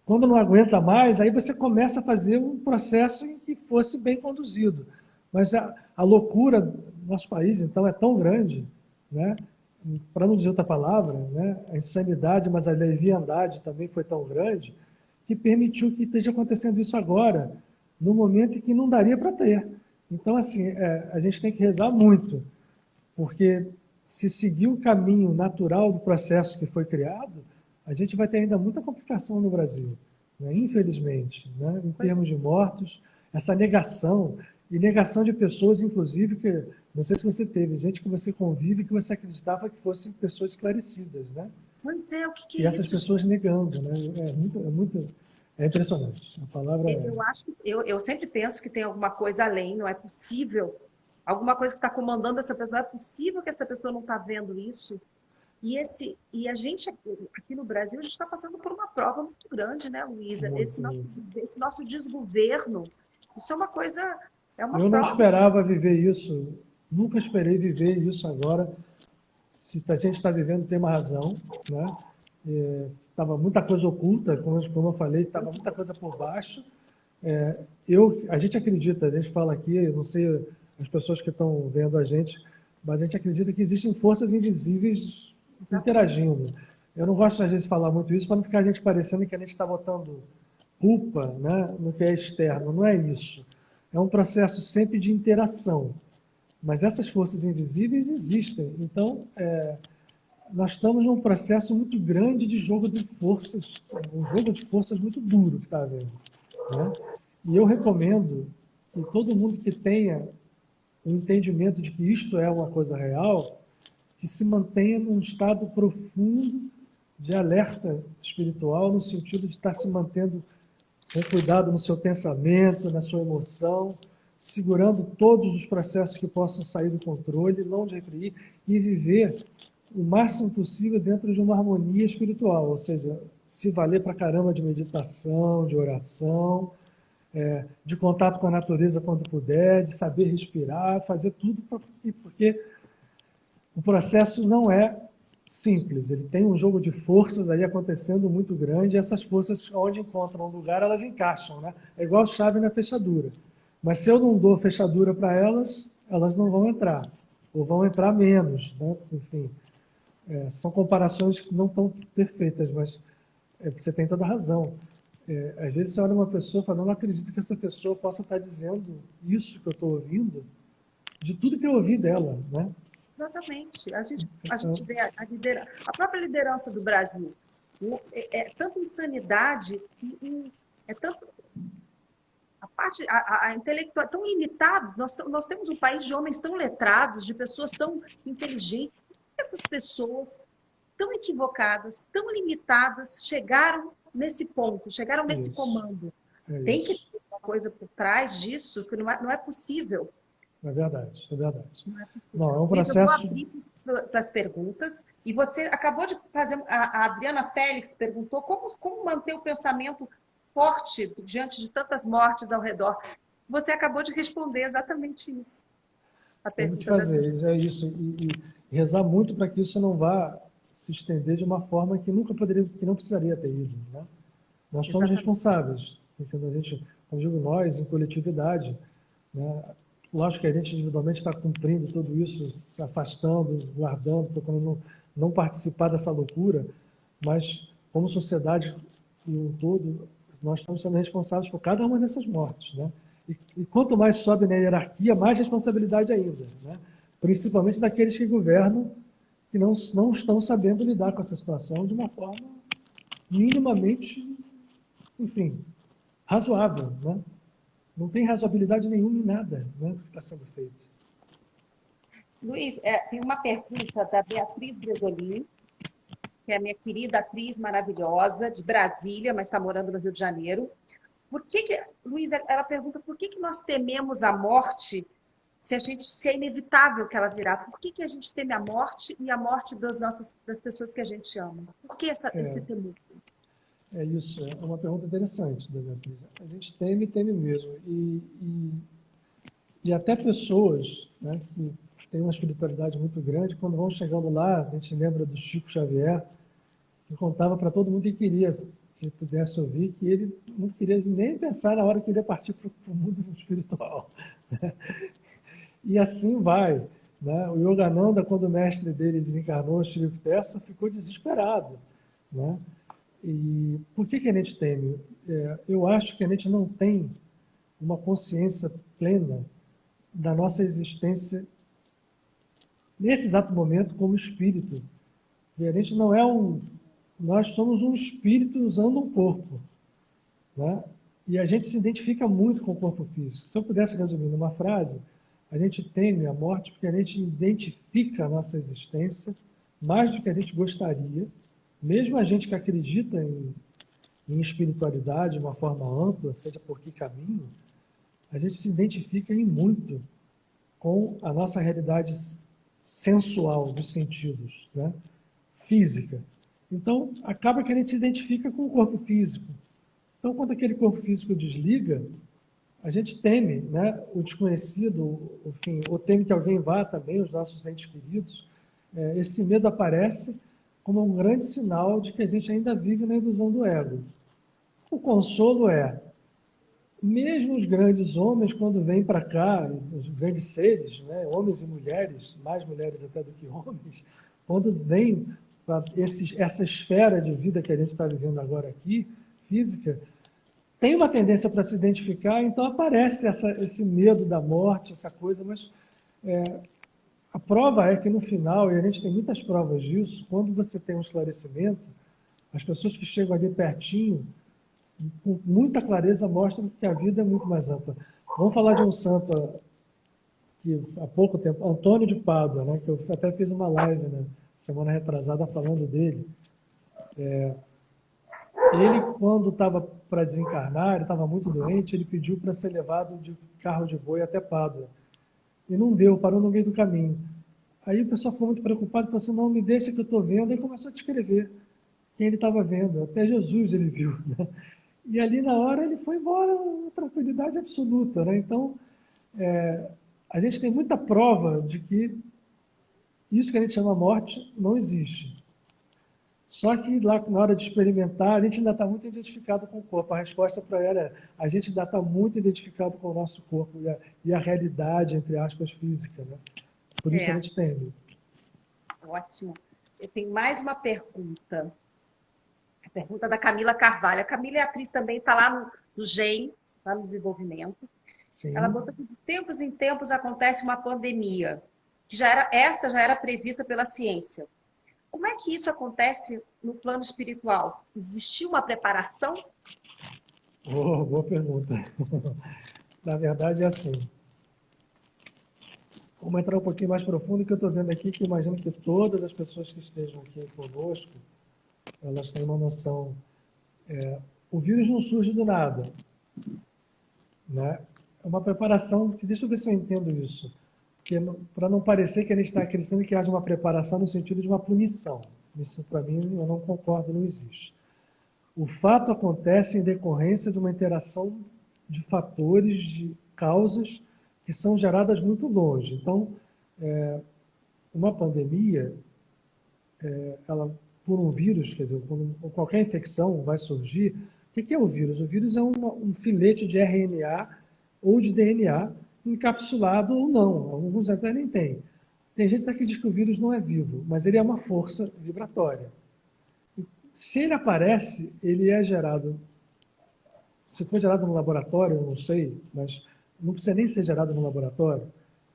Quando não aguenta mais, aí você começa a fazer um processo em que fosse bem conduzido. Mas a loucura do nosso país, então, é tão grande, né, para não dizer outra palavra, né, a insanidade, mas a leviandade também foi tão grande que permitiu que esteja acontecendo isso agora, no momento em que não daria para ter. Então, assim, a gente tem que rezar muito, porque se seguir o caminho natural do processo que foi criado, a gente vai ter ainda muita complicação no Brasil, né? Infelizmente, né? Em termos de mortos, essa negação, e negação de pessoas, inclusive, que não sei se você teve, gente que você convive que você acreditava que fossem pessoas esclarecidas, né? Pois é, o que E é essas isso? pessoas negando, né? É impressionante. A palavra é... Eu acho que eu sempre penso que tem alguma coisa além, não é possível. Alguma coisa que está comandando essa pessoa, não é possível que essa pessoa não está vendo isso. E a gente, aqui no Brasil, a gente está passando por uma prova muito grande, né, Luísa? muito, muito. Esse nosso desgoverno, isso é uma coisa, é uma Eu não prova. esperava viver isso, nunca esperei viver isso agora. Se a gente está vivendo, tem uma razão, né? Estava muita coisa oculta, como eu falei, estava muita coisa por baixo. A gente acredita, a gente fala aqui, eu não sei as pessoas que estão vendo a gente, mas a gente acredita que existem forças invisíveis interagindo. Eu não gosto, às vezes, de falar muito isso para não ficar a gente parecendo que a gente está botando culpa, né, no que é externo. Não é isso. É um processo sempre de interação. Mas essas forças invisíveis existem. Então, nós estamos num processo muito grande de jogo de forças, um jogo de forças muito duro que está havendo, né? E eu recomendo que todo mundo que tenha o entendimento de que isto é uma coisa real, que se mantenha num estado profundo de alerta espiritual, no sentido de estar se mantendo com cuidado no seu pensamento, na sua emoção, segurando todos os processos que possam sair do controle, não de reprimir, e viver o máximo possível dentro de uma harmonia espiritual, ou seja, se valer para caramba de meditação, de oração, de contato com a natureza quando puder, de saber respirar, fazer tudo, porque o processo não é simples, ele tem um jogo de forças aí acontecendo muito grande, e essas forças, onde encontram um lugar, elas encaixam, né? É igual chave na fechadura. Mas se eu não dou fechadura para elas, elas não vão entrar, ou vão entrar menos, né? Enfim, são comparações que não estão perfeitas, mas você tem toda a razão. Às vezes você olha uma pessoa e fala, não acredito que essa pessoa possa estar dizendo isso que eu estou ouvindo, de tudo que eu ouvi dela, né? Exatamente. A gente vê a própria liderança do Brasil. É tanta insanidade, é tanto a intelectual tão limitados. Nós temos um país de homens tão letrados, de pessoas tão inteligentes. Essas pessoas tão equivocadas, tão limitadas, chegaram nesse ponto, chegaram nesse comando. Tem que ter uma coisa por trás disso que não é possível. É verdade, é verdade. Não, é um processo... Eu vou abrir para as perguntas. E você acabou de fazer... A Adriana Félix perguntou como manter o pensamento forte diante de tantas mortes ao redor. Você acabou de responder exatamente isso. Temos que fazer, é isso. E rezar muito para que isso não vá se estender de uma forma que nunca poderia, que não precisaria ter ido, né? Nós somos responsáveis. Quando digo nós, em coletividade, né? Lógico que a gente individualmente está cumprindo tudo isso, se afastando, guardando, procurando não participar dessa loucura, mas como sociedade e um todo, nós estamos sendo responsáveis por cada uma dessas mortes, né? E quanto mais sobe na hierarquia, mais responsabilidade ainda, né? Principalmente daqueles que governam, que não estão sabendo lidar com essa situação de uma forma minimamente, enfim, razoável, né? Não tem razoabilidade nenhuma em nada, né, do que está sendo feito. Luiz, tem uma pergunta da Beatriz Bresolin, que é a minha querida atriz maravilhosa, de Brasília, mas está morando no Rio de Janeiro. Luiz, ela pergunta por que nós tememos a morte se é inevitável que ela virá? Por que a gente teme a morte e a morte das pessoas que a gente ama? Por que esse temor? É isso, é uma pergunta interessante, Beatriz. A gente teme mesmo. E até pessoas, né, que têm uma espiritualidade muito grande, quando vão chegando lá, a gente lembra do Chico Xavier, que contava para todo mundo que queria que pudesse ouvir, que ele não queria nem pensar na hora que ele ia partir para o mundo espiritual, né? E assim vai. Né? O Yogananda, quando o mestre dele desencarnou, o Shri Yukteswar, ficou desesperado. Né? E por que a gente teme? Eu acho que a gente não tem uma consciência plena da nossa existência nesse exato momento como espírito. E a gente não é nós somos um espírito usando um corpo. Né? E a gente se identifica muito com o corpo físico. Se eu pudesse resumir numa frase, a gente teme a morte porque a gente identifica a nossa existência mais do que a gente gostaria, mesmo a gente que acredita em espiritualidade de uma forma ampla, seja por que caminho, a gente se identifica em muito com a nossa realidade sensual, dos sentidos, né? Física. Então, acaba que a gente se identifica com o corpo físico. Então, quando aquele corpo físico desliga, a gente teme, né, o desconhecido, enfim, ou teme que alguém vá também, os nossos entes queridos. Esse medo aparece como um grande sinal de que a gente ainda vive na ilusão do ego. O consolo é, mesmo os grandes homens, quando vêm para cá, os grandes seres, né, homens e mulheres, mais mulheres até do que homens, quando vêm para essa esfera de vida que a gente está vivendo agora aqui, física, tem uma tendência para se identificar, então aparece esse medo da morte, essa coisa, mas a prova é que no final, e a gente tem muitas provas disso, quando você tem um esclarecimento, as pessoas que chegam ali pertinho, com muita clareza, mostram que a vida é muito mais ampla. Vamos falar de um santo que há pouco tempo, Antônio de Pádua, né, que eu até fiz uma live, né, semana retrasada falando dele. Ele, quando estava para desencarnar, ele estava muito doente, ele pediu para ser levado de carro de boi até Pádua. E não deu, parou no meio do caminho. Aí o pessoal ficou muito preocupado, falou assim, não, me deixa que eu estou vendo. Aí começou a descrever quem ele estava vendo. Até Jesus ele viu. Né? E ali na hora ele foi embora, uma tranquilidade absoluta. Né? Então, a gente tem muita prova de que isso que a gente chama morte não existe. Só que lá na hora de experimentar, a gente ainda está muito identificado com o corpo. A resposta para ela é, a gente ainda está muito identificado com o nosso corpo e a realidade, entre aspas, física. Né? Por isso a gente teme. Ótimo. Eu tenho mais uma pergunta. A pergunta da Camila Carvalho. A Camila é atriz também, está lá no GEM, lá no desenvolvimento. Sim. Ela botou que de tempos em tempos acontece uma pandemia, que essa já era prevista pela ciência. Como é que isso acontece no plano espiritual? Existiu uma preparação? Boa pergunta. Na verdade é assim. Vamos entrar um pouquinho mais profundo, que eu estou vendo aqui, que imagino que todas as pessoas que estejam aqui conosco, elas têm uma noção. O vírus não surge do nada. Né? É uma preparação, que deixa eu ver se eu entendo isso. Para não parecer que a gente está acreditando que haja uma preparação no sentido de uma punição. Isso, para mim, eu não concordo, não existe. O fato acontece em decorrência de uma interação de fatores, de causas que são geradas muito longe. Então, uma pandemia, ela, por um vírus, quer dizer, quando qualquer infecção vai surgir, o que é o vírus? O vírus é um filete de RNA ou de DNA encapsulado ou não. Alguns até nem têm. Tem gente que diz que o vírus não é vivo, mas ele é uma força vibratória. Se ele aparece, ele é gerado. Se for gerado no laboratório, eu não sei, mas não precisa nem ser gerado no laboratório.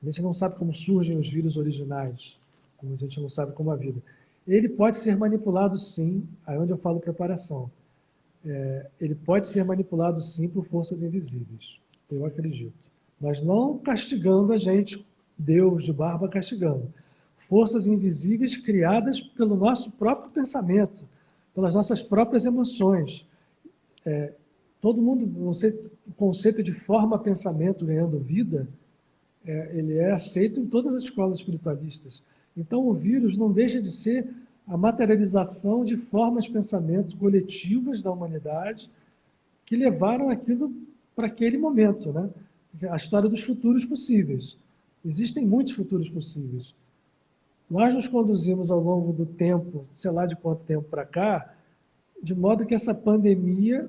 A gente não sabe como surgem os vírus originais, como a gente não sabe como a vida. Ele pode ser manipulado, sim, aí onde eu falo preparação. Ele pode ser manipulado, sim, por forças invisíveis. Eu acredito. Mas não castigando a gente, Deus de barba castigando. Forças invisíveis criadas pelo nosso próprio pensamento, pelas nossas próprias emoções. Todo mundo, não sei, o conceito de forma-pensamento ganhando vida, ele é aceito em todas as escolas espiritualistas. Então, o vírus não deixa de ser a materialização de formas-pensamento coletivas da humanidade que levaram aquilo para aquele momento, né? A história dos futuros possíveis. Existem muitos futuros possíveis. Nós nos conduzimos ao longo do tempo, sei lá de quanto tempo para cá, de modo que essa pandemia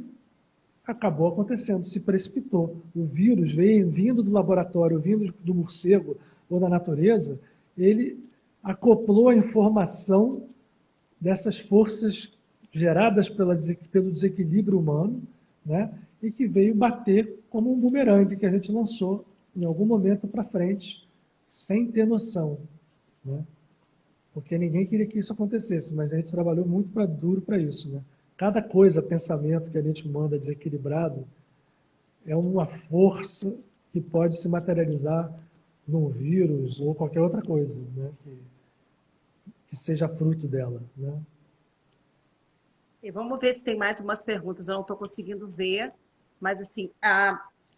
acabou acontecendo, se precipitou. O vírus veio vindo do laboratório, vindo do morcego ou da natureza, ele acoplou a informação dessas forças geradas pelo desequilíbrio humano, né? E que veio bater como um bumerangue que a gente lançou em algum momento para frente, sem ter noção, né? Porque ninguém queria que isso acontecesse, mas a gente trabalhou muito duro para isso, né? Cada coisa, pensamento que a gente manda desequilibrado é uma força que pode se materializar num vírus ou qualquer outra coisa, né? Que seja fruto dela, né? E vamos ver se tem mais umas perguntas. Eu não estou conseguindo ver, mas assim,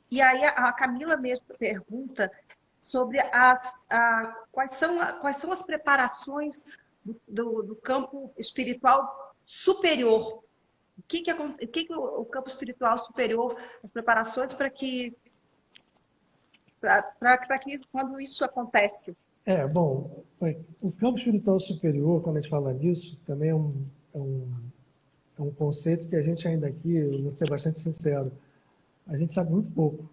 e aí a Camila mesmo pergunta sobre quais são as preparações do campo espiritual superior. O que o campo espiritual superior, as preparações para que quando isso acontece? Bom, o campo espiritual superior, quando a gente fala disso, também é um conceito que a gente ainda aqui, eu vou ser bastante sincero, a gente sabe muito pouco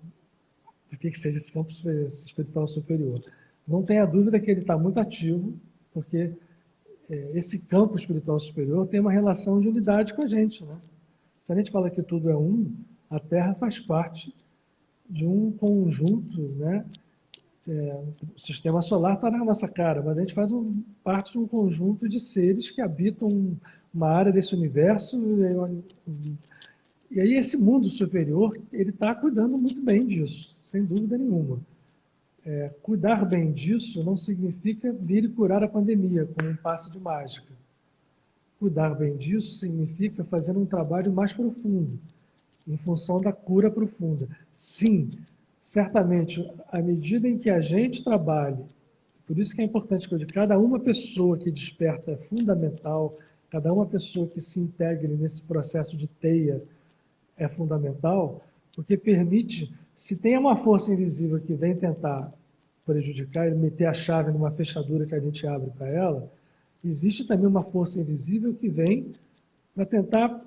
do que seja esse campo espiritual superior. Não tenha dúvida que ele está muito ativo, porque esse campo espiritual superior tem uma relação de unidade com a gente, né? Se a gente fala que tudo é um, a Terra faz parte de um conjunto, né? O sistema solar está na nossa cara, mas a gente faz parte de um conjunto de seres que habitam uma área desse universo. E aí esse mundo superior, ele está cuidando muito bem disso, sem dúvida nenhuma. Cuidar bem disso não significa vir e curar a pandemia com um passe de mágica. Cuidar bem disso significa fazer um trabalho mais profundo, em função da cura profunda. Sim, certamente, à medida em que a gente trabalhe, por isso que é importante que eu diga, cada uma pessoa que desperta é fundamental, cada uma pessoa que se integre nesse processo de teia é fundamental, porque permite, se tem uma força invisível que vem tentar prejudicar e meter a chave numa fechadura que a gente abre para ela, existe também uma força invisível que vem para tentar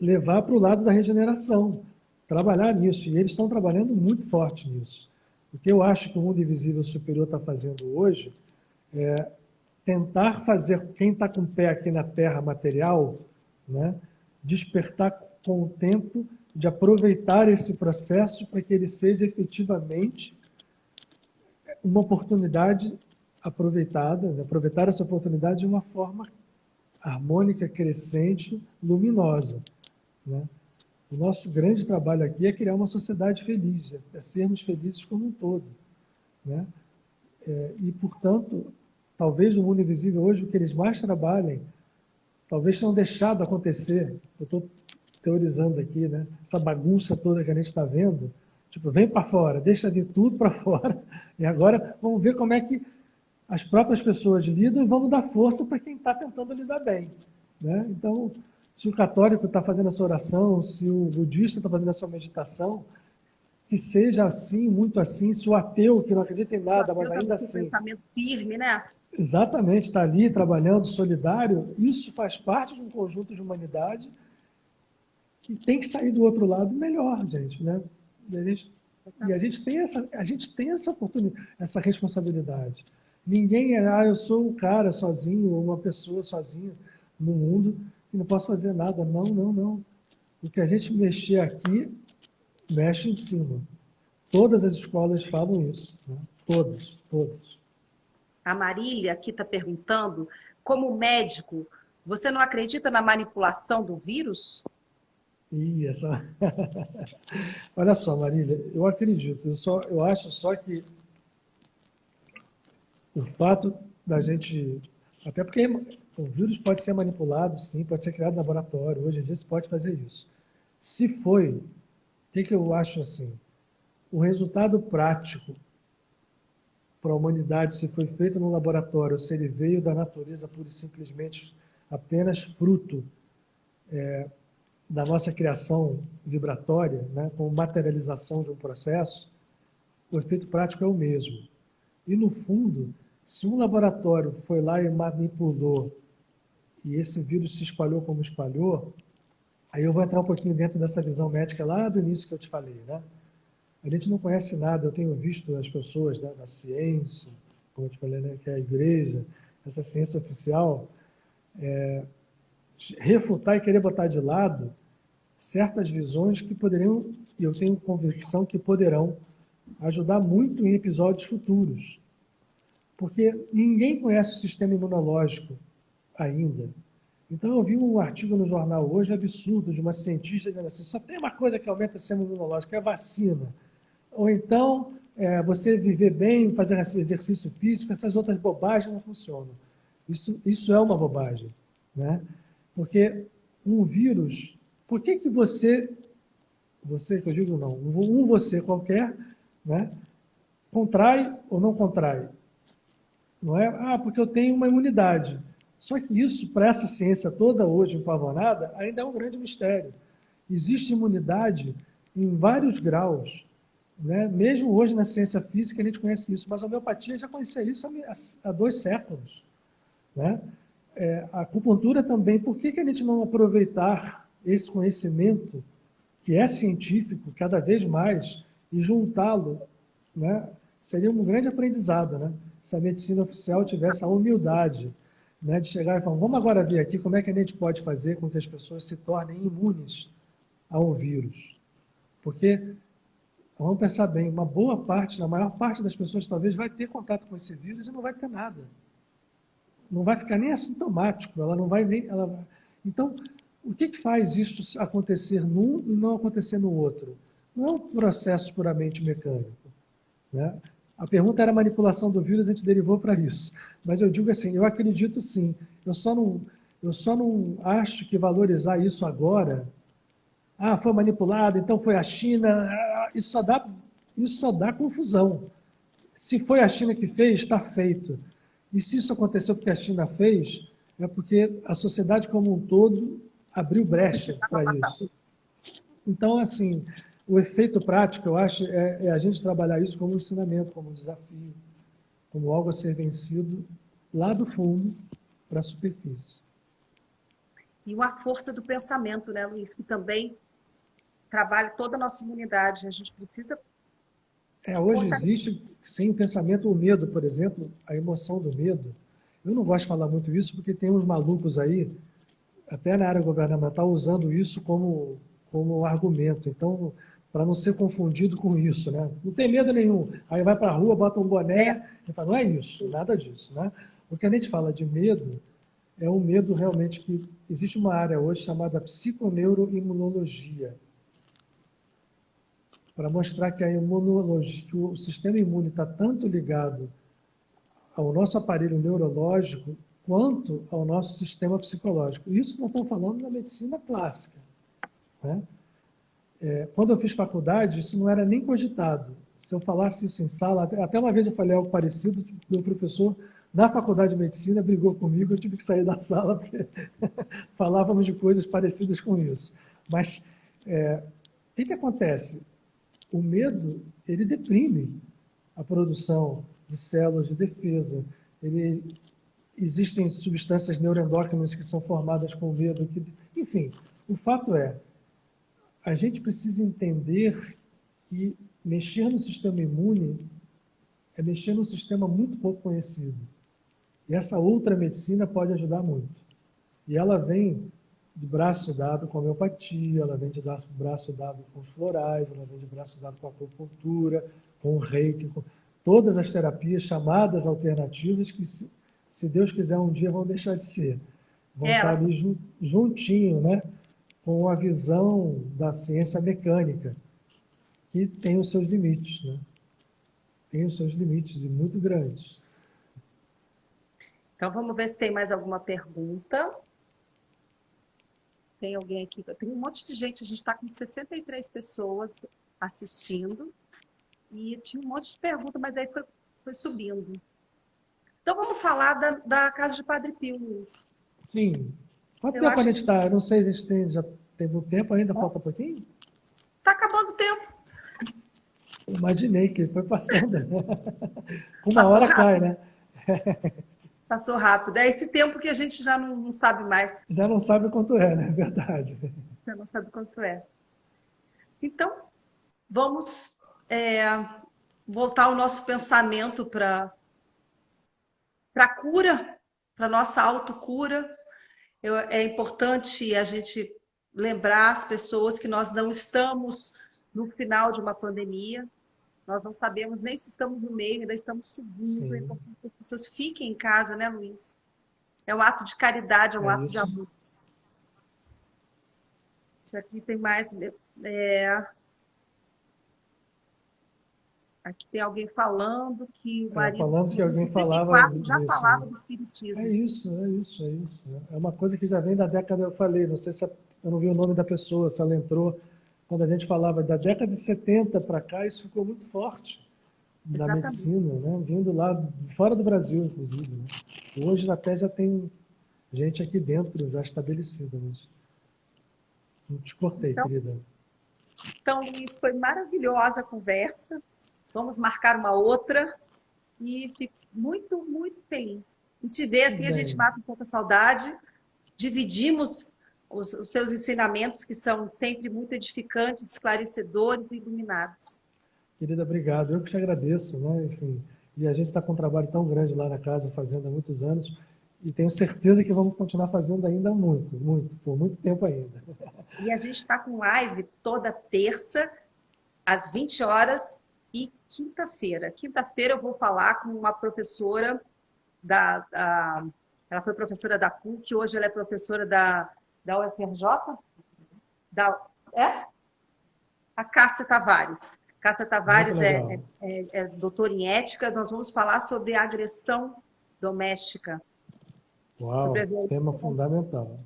levar para o lado da regeneração, trabalhar nisso. E eles estão trabalhando muito forte nisso. O que eu acho que o mundo invisível superior está fazendo hoje é tentar fazer quem está com o pé aqui na Terra material, né, despertar com o tempo de aproveitar esse processo para que ele seja efetivamente uma oportunidade aproveitada, né, aproveitar essa oportunidade de uma forma harmônica, crescente, luminosa, né? O nosso grande trabalho aqui é criar uma sociedade feliz, é sermos felizes como um todo, né? E, portanto, talvez o mundo invisível hoje, o que eles mais trabalhem, talvez tenham deixado acontecer. Eu estou teorizando aqui, né? Essa bagunça toda que a gente está vendo, tipo, vem para fora, deixa vir tudo para fora, e agora vamos ver como é que as próprias pessoas lidam e vamos dar força para quem está tentando lidar bem, né? Então, se o católico está fazendo a sua oração, se o budista está fazendo a sua meditação, que seja assim, muito assim. Se o ateu, que não acredita em nada, mas ainda assim... pensamento firme, né? Exatamente, está ali trabalhando, solidário, isso faz parte de um conjunto de humanidade que tem que sair do outro lado melhor, gente, né? E a gente tem essa oportunidade, essa responsabilidade. Ninguém eu sou um cara sozinho, ou uma pessoa sozinha no mundo, e não posso fazer nada. Não, não, não. O que a gente mexer aqui, mexe em cima. Todas as escolas falam isso, né? Todas, todas. A Marília aqui está perguntando, como médico, você não acredita na manipulação do vírus? Olha só, Marília, eu acredito. Eu acho só que o fato da gente... Até porque o vírus pode ser manipulado, sim, pode ser criado no laboratório. Hoje em dia se pode fazer isso. Se foi, o que eu acho assim? O resultado prático para a humanidade, se foi feito no laboratório, se ele veio da natureza pura e simplesmente apenas fruto da nossa criação vibratória, né, com materialização de um processo, o efeito prático é o mesmo. E, no fundo, se um laboratório foi lá e manipulou e esse vírus se espalhou como espalhou, aí eu vou entrar um pouquinho dentro dessa visão médica lá do início que eu te falei, né? A gente não conhece nada, eu tenho visto as pessoas da ciência, como eu te falei, né, que é a igreja, essa ciência oficial, refutar e querer botar de lado certas visões que poderiam, e eu tenho convicção que poderão, ajudar muito em episódios futuros. Porque ninguém conhece o sistema imunológico ainda. Então, eu vi um artigo no jornal hoje absurdo de uma cientista dizendo assim, só tem uma coisa que aumenta o sistema imunológico, que é a vacina. Ou então, você viver bem, fazer exercício físico, essas outras bobagens não funcionam. Isso é uma bobagem, né? Porque um vírus, por que você que eu digo não, você qualquer, né, contrai ou não contrai? Não é? Ah, porque eu tenho uma imunidade. Só que isso, para essa ciência toda hoje empavonada, ainda é um grande mistério. Existe imunidade em vários graus, né? Mesmo hoje na ciência física a gente conhece isso, mas a homeopatia já conhecia isso há 2 séculos, né? A acupuntura também, por que a gente não aproveitar esse conhecimento, que é científico, cada vez mais, e juntá-lo, né? Seria um grande aprendizado, né? Se a medicina oficial tivesse a humildade, né, de chegar e falar, vamos agora ver aqui como é que a gente pode fazer com que as pessoas se tornem imunes ao vírus. Porque, vamos pensar bem, uma boa parte, a maior parte das pessoas talvez vai ter contato com esse vírus e não vai ter nada. Não vai ficar nem assintomático, ela não vai nem... Então, o que faz isso acontecer num e não acontecer no outro? Não é um processo puramente mecânico, né? A pergunta era a manipulação do vírus, a gente derivou para isso. Mas eu digo assim, eu acredito sim. Eu só não acho que valorizar isso agora, foi manipulado, então foi a China, isso só dá confusão. Se foi a China que fez, está feito. E se isso aconteceu porque a China fez, é porque a sociedade como um todo abriu brecha para isso. Então, assim, o efeito prático, eu acho, é a gente trabalhar isso como um ensinamento, como um desafio, como algo a ser vencido lá do fundo para a superfície. E uma força do pensamento, né, Luiz, que também trabalha toda a nossa imunidade. A gente precisa... Hoje existe, sem o pensamento, o medo, por exemplo, a emoção do medo. Eu não gosto de falar muito isso, porque tem uns malucos aí, até na área governamental, usando isso como argumento. Então, para não ser confundido com isso, né? Não tem medo nenhum. Aí vai para a rua, bota um boné e fala, não é isso, nada disso, né? O que a gente fala de medo é um medo realmente que... Existe uma área hoje chamada psiconeuroimunologia, para mostrar que a imunologia, que o sistema imune está tanto ligado ao nosso aparelho neurológico quanto ao nosso sistema psicológico. Isso nós estamos falando da medicina clássica, né? Quando eu fiz faculdade, isso não era nem cogitado. Se eu falasse isso em sala, até uma vez eu falei algo parecido, meu professor na faculdade de medicina brigou comigo, eu tive que sair da sala porque falávamos de coisas parecidas com isso. Mas o que acontece? O medo, ele deprime a produção de células de defesa. Existem substâncias neuroendócrinas que são formadas com o medo. Enfim, o fato é, a gente precisa entender que mexer no sistema imune é mexer num sistema muito pouco conhecido. E essa outra medicina pode ajudar muito. E ela vem de braço dado com a homeopatia, ela vem de braço dado com os florais, ela vem de braço dado com a acupuntura, com o reiki, com todas as terapias chamadas alternativas que, se Deus quiser, um dia vão deixar de ser. Vão estar ali juntinho, né? Com a visão da ciência mecânica, que tem os seus limites, né? Tem os seus limites, e muito grandes. Então, vamos ver se tem mais alguma pergunta. Tem alguém aqui? Tem um monte de gente, a gente está com 63 pessoas assistindo, e tinha um monte de perguntas, mas aí foi subindo. Então, vamos falar da Casa de Padre Pio, Luiz. Sim. Quanto tempo a gente está? Eu não sei se a gente já tem muito tempo ainda, falta um pouquinho? Está acabando o tempo. Eu imaginei que foi passando. Uma hora cai, né? Passou rápido. É esse tempo que a gente já não sabe mais. Já não sabe quanto é, né? É verdade. Já não sabe quanto é. Então, vamos voltar o nosso pensamento para para a cura, para a nossa autocura. É importante a gente lembrar as pessoas que nós não estamos no final de uma pandemia, nós não sabemos nem se estamos no meio, ainda estamos subindo. É importante que as pessoas fiquem em casa, né, Luiz? É um ato de caridade, é um ato de amor. Aqui tem mais... Aqui tem alguém falando que o marido... Falando que alguém falava já disso, falava né? do espiritismo. É isso. É uma coisa que já vem da década, eu falei, não sei se eu não vi o nome da pessoa, se ela entrou, quando a gente falava da década de 70 para cá, isso ficou muito forte na medicina, né? Vindo lá, fora do Brasil, inclusive. Né? Hoje até já tem gente aqui dentro já estabelecida. Mas... Não te cortei, então, querida. Então, Luiz, foi maravilhosa a conversa. Vamos marcar uma outra e fico muito, muito feliz em te ver. Assim, a gente mata um pouco a saudade, dividimos os seus ensinamentos, que são sempre muito edificantes, esclarecedores e iluminados. Querida, obrigado. Eu que te agradeço, né? Enfim, e a gente está com um trabalho tão grande lá na casa, fazendo há muitos anos, e tenho certeza que vamos continuar fazendo ainda por muito tempo ainda. E a gente está com live toda terça, às 20 horas, e quinta-feira. Quinta-feira eu vou falar com uma professora ela foi professora da PUC, hoje ela é professora da UFRJ? A Cássia Tavares. Cássia Tavares é doutora em ética. Nós vamos falar sobre agressão doméstica. Uau, tema fundamental.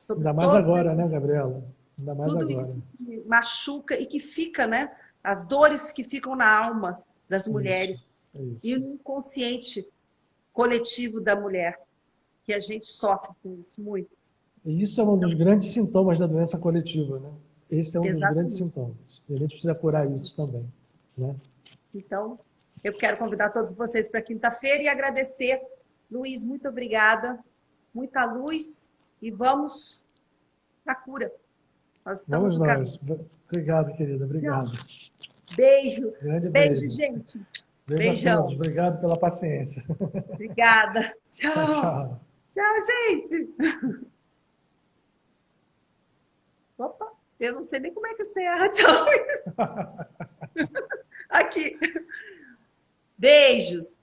Ainda mais agora, né, Gabriela? Ainda mais tudo agora. Isso que machuca e que fica, né? As dores que ficam na alma das mulheres. Isso. E no inconsciente coletivo da mulher, que a gente sofre com isso muito. E isso é um dos grandes sintomas da doença coletiva, né? Esse é um dos grandes sintomas. E a gente precisa curar isso também, né? Então, eu quero convidar todos vocês para quinta-feira e agradecer. Luiz, muito obrigada. Muita luz e vamos à cura. Nós estamos vamos nós. Obrigado, querida. Obrigado. Beijo. Grande beijo, gente. Beijão. A todos. Obrigado pela paciência. Obrigada. Tchau. Tchau, gente. Opa, eu não sei nem como é que você erra. Tchau. Aqui. Beijos.